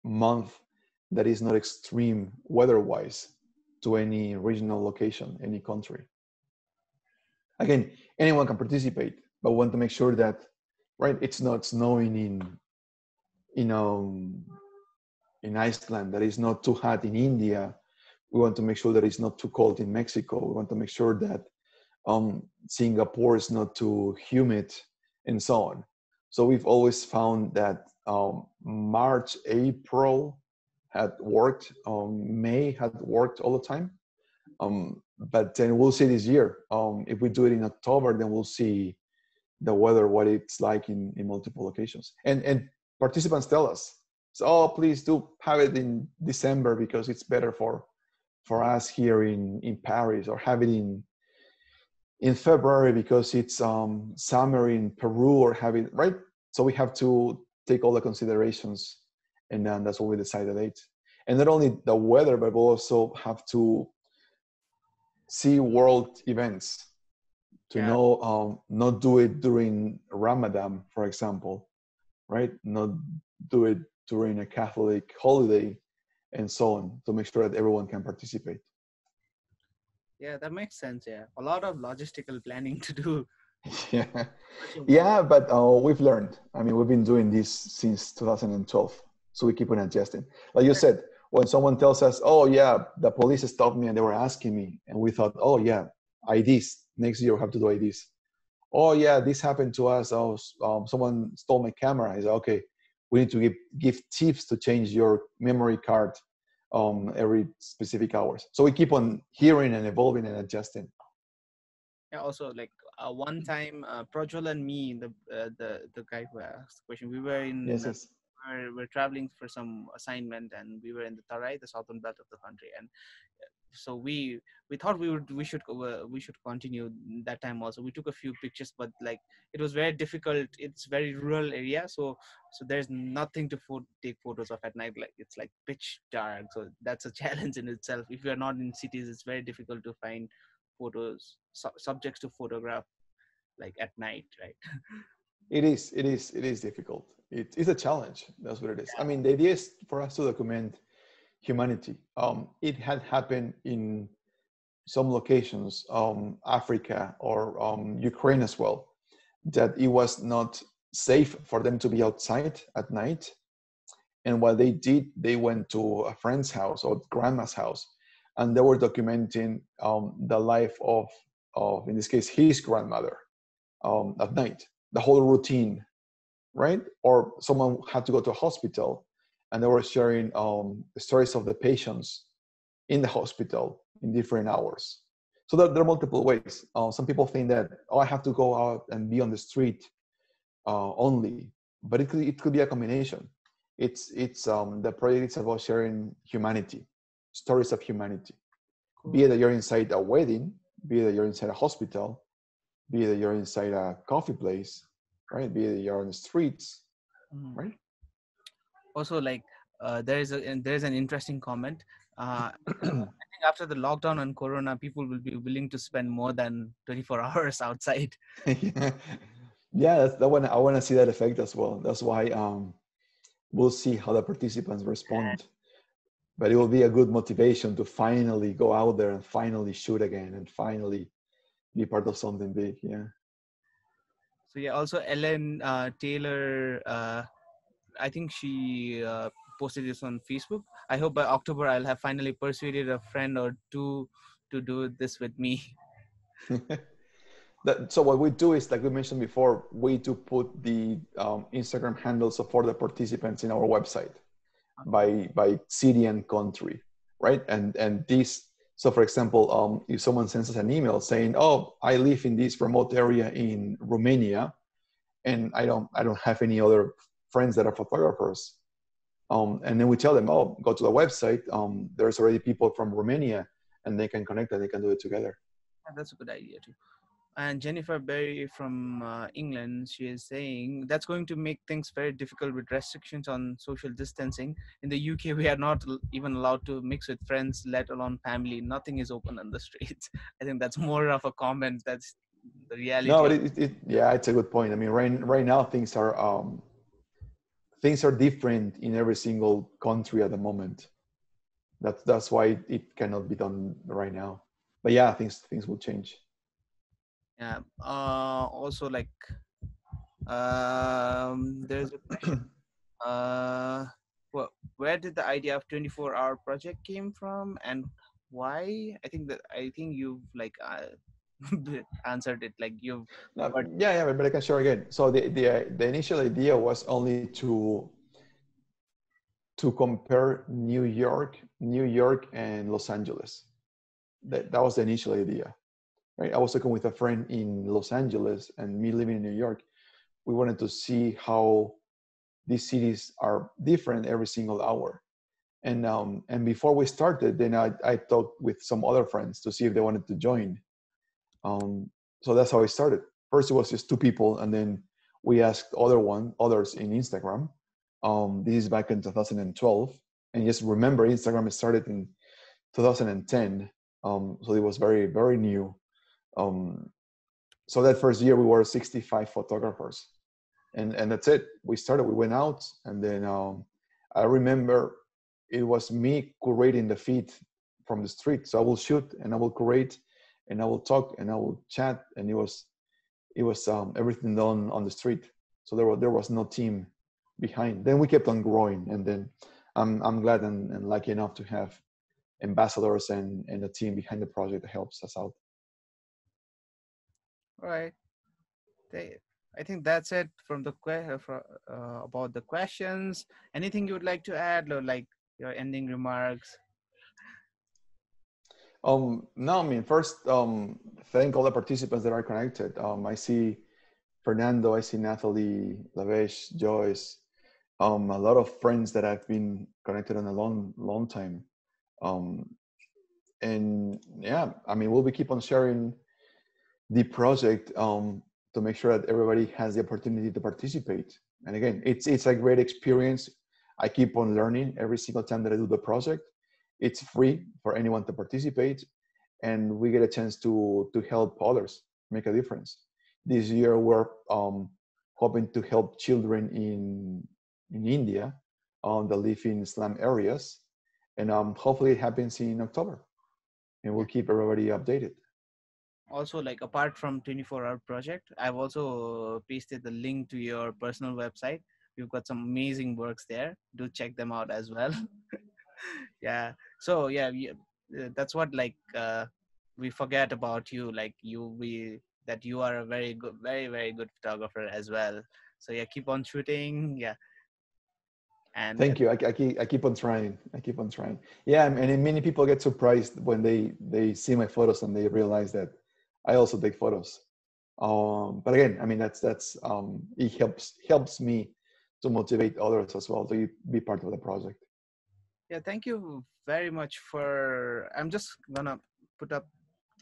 month that is not extreme weather-wise to any regional location, any country. Again, anyone can participate, but we want to make sure that, right, it's not snowing in in Iceland, that it's not too hot in India. We want to make sure that it's not too cold in Mexico. We want to make sure that Singapore is not too humid, and so on. So we've always found that March, April had worked, May had worked all the time. But then we'll see this year. If we do it in October, then we'll see the weather, what it's like in multiple locations. And participants tell us, so, oh, please do have it in December because it's better for us here in Paris, or have it in February because it's summer in Peru, or have it, right? So we have to take all the considerations, and then that's when we decide the date. And not only the weather, but we'll also have to see world events to know, not do it during Ramadan, for example, right? Not do it during a Catholic holiday, and so on, to make sure that everyone can participate. Yeah, that makes sense. Yeah, a lot of logistical planning to do. Yeah, but we've learned. I mean, we've been doing this since 2012, so we keep on adjusting. Like you said, when someone tells us, "Oh yeah, the police stopped me and they were asking me," and we thought, "Oh yeah, IDs. Next year we have to do IDs." Oh yeah, this happened to us. Oh, someone stole my camera. I said, okay, we need to give tips to change your memory card every specific hours. So we keep on hearing and evolving and adjusting. Yeah. Also, like one time, Prajwal and me, the guy who asked the question, we were in. Yes. We're traveling for some assignment, and we were in the Tarai, the southern belt of the country, and so we thought we should continue that time also. We took a few pictures, but like it was very difficult. It's very rural area, so there's nothing to take photos of at night. Like it's like pitch dark, so that's a challenge in itself. If you're not in cities, it's very difficult to find photos, subjects to photograph like at night, right? It is difficult. It's a challenge. That's what it is. I mean, the idea is for us to document humanity. It had happened in some locations, Africa or Ukraine as well, that it was not safe for them to be outside at night. And what they did, they went to a friend's house or grandma's house, and they were documenting the life of, in this case, his grandmother at night, the whole routine, right? Or someone had to go to a hospital, and they were sharing stories of the patients in the hospital in different hours. So there are multiple ways. Some people think that, oh, I have to go out and be on the street only, but it could be a combination. It's the project is about sharing humanity, stories of humanity. Cool. Be it that you're inside a wedding, be it that you're inside a hospital, be it that you're inside a coffee place, right? Be it that you're on the streets, right? Also, like there's an interesting comment. I think after the lockdown and Corona, people will be willing to spend more than 24 hours outside. Yeah, that's that one. I want to see that effect as well. That's why we'll see how the participants respond. But it will be a good motivation to finally go out there and finally shoot again and finally be part of something big. Yeah. So yeah, also Ellen Taylor, I think she posted this on Facebook. I hope by October I'll have finally persuaded a friend or two to do this with me. So what we do is, like we mentioned before, we do put the Instagram handles for the participants in our website by city and country, right? And this, so for example, if someone sends us an email saying, "Oh, I live in this remote area in Romania, and I don't have any other friends that are photographers," and then we tell them, "Oh, go to the website. There's already people from Romania, and they can connect and they can do it together." That's a good idea too. And Jennifer Berry from England, she is saying that's going to make things very difficult with restrictions on social distancing. In the UK, we are not even allowed to mix with friends, let alone family. Nothing is open on the streets. I think that's more of a comment. That's the reality. No, but yeah, it's a good point. I mean, right now things are different in every single country at the moment. That's why it cannot be done right now. But yeah, things will change. Yeah. Also, like, there's a question. Uh, where did the idea of 24-hour project came from, and why? I think you've like answered it. Like you've No, covered. yeah, yeah, but I can share again. So the initial idea was only to compare New York and Los Angeles. That was the initial idea, right? I was talking with a friend in Los Angeles and me living in New York. We wanted to see how these cities are different every single hour. And before we started, then I talked with some other friends to see if they wanted to join. Um, so that's how it started. First, it was just two people, and then we asked others in Instagram. This is back in 2012, and just remember, Instagram started in 2010, so it was very very new. Um, so that first year, we were 65 photographers, and that's it. We started. We went out, and then I remember it was me curating the feed from the street. So I will shoot and I will curate, and I will talk and I will chat, and it was everything done on the street. So there was no team behind. Then we kept on growing, and then I'm glad and lucky enough to have ambassadors and a team behind the project that helps us out. All right. They, I think that's it from the about the questions. Anything you would like to add, or like your ending remarks? No, I mean, first, thank all the participants that are connected. I see Fernando, I see Natalie, Lavesh, Joyce, a lot of friends that I've been connected on a long, long time. Um, and yeah, I mean, we'll be keep on sharing the project to make sure that everybody has the opportunity to participate. And again, it's a great experience. I keep on learning every single time that I do the project. It's free for anyone to participate, and we get a chance to help others make a difference. This year, we're hoping to help children in India that live in slum areas, and hopefully it happens in October, and we'll Yeah. keep everybody updated. Also, like apart from 24-hour project, I've also pasted the link to your personal website. You've got some amazing works there. Do check them out as well. Yeah. So yeah, that's what like we forget about you. Like we that you are a very good, very very good photographer as well. So yeah, keep on shooting. Yeah, and Thank you. I keep on trying. I keep on trying. Yeah, and many people get surprised when they see my photos and they realize that I also take photos. But again, I mean that's it helps me to motivate others as well to be part of the project. yeah, thank you very much for. I'm just gonna put up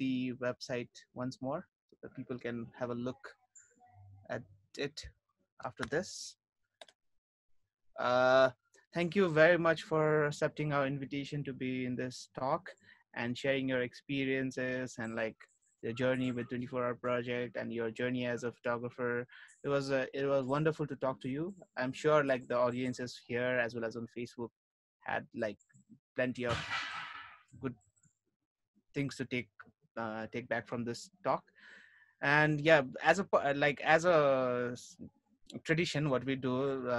the website once more so that people can have a look at it after this. Uh, Thank you very much for accepting our invitation to be in this talk and sharing your experiences and like your journey with 24-hour project and your journey as a photographer. It was wonderful to talk to you. I'm sure like the audiences here as well as on Facebook had like plenty of good things to take back from this talk. And yeah, as like as a tradition, what we do,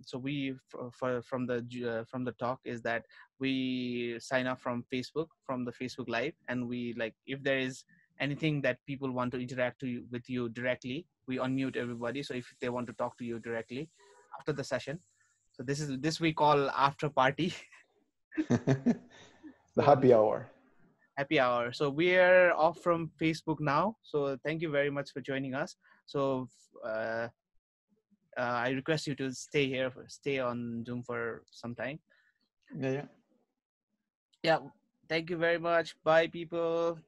so we from the talk is that we sign up from Facebook, from the Facebook live, and we like if there is anything that people want to interact with you directly, we unmute everybody. So if they want to talk to you directly after the session, so this we call after party. The So happy hour. happy hour. So we're off from Facebook now. So thank you very much for joining us. So uh, I request you to stay here, stay on Zoom for some time. Yeah, yeah. Yeah. Thank you very much. Bye, people.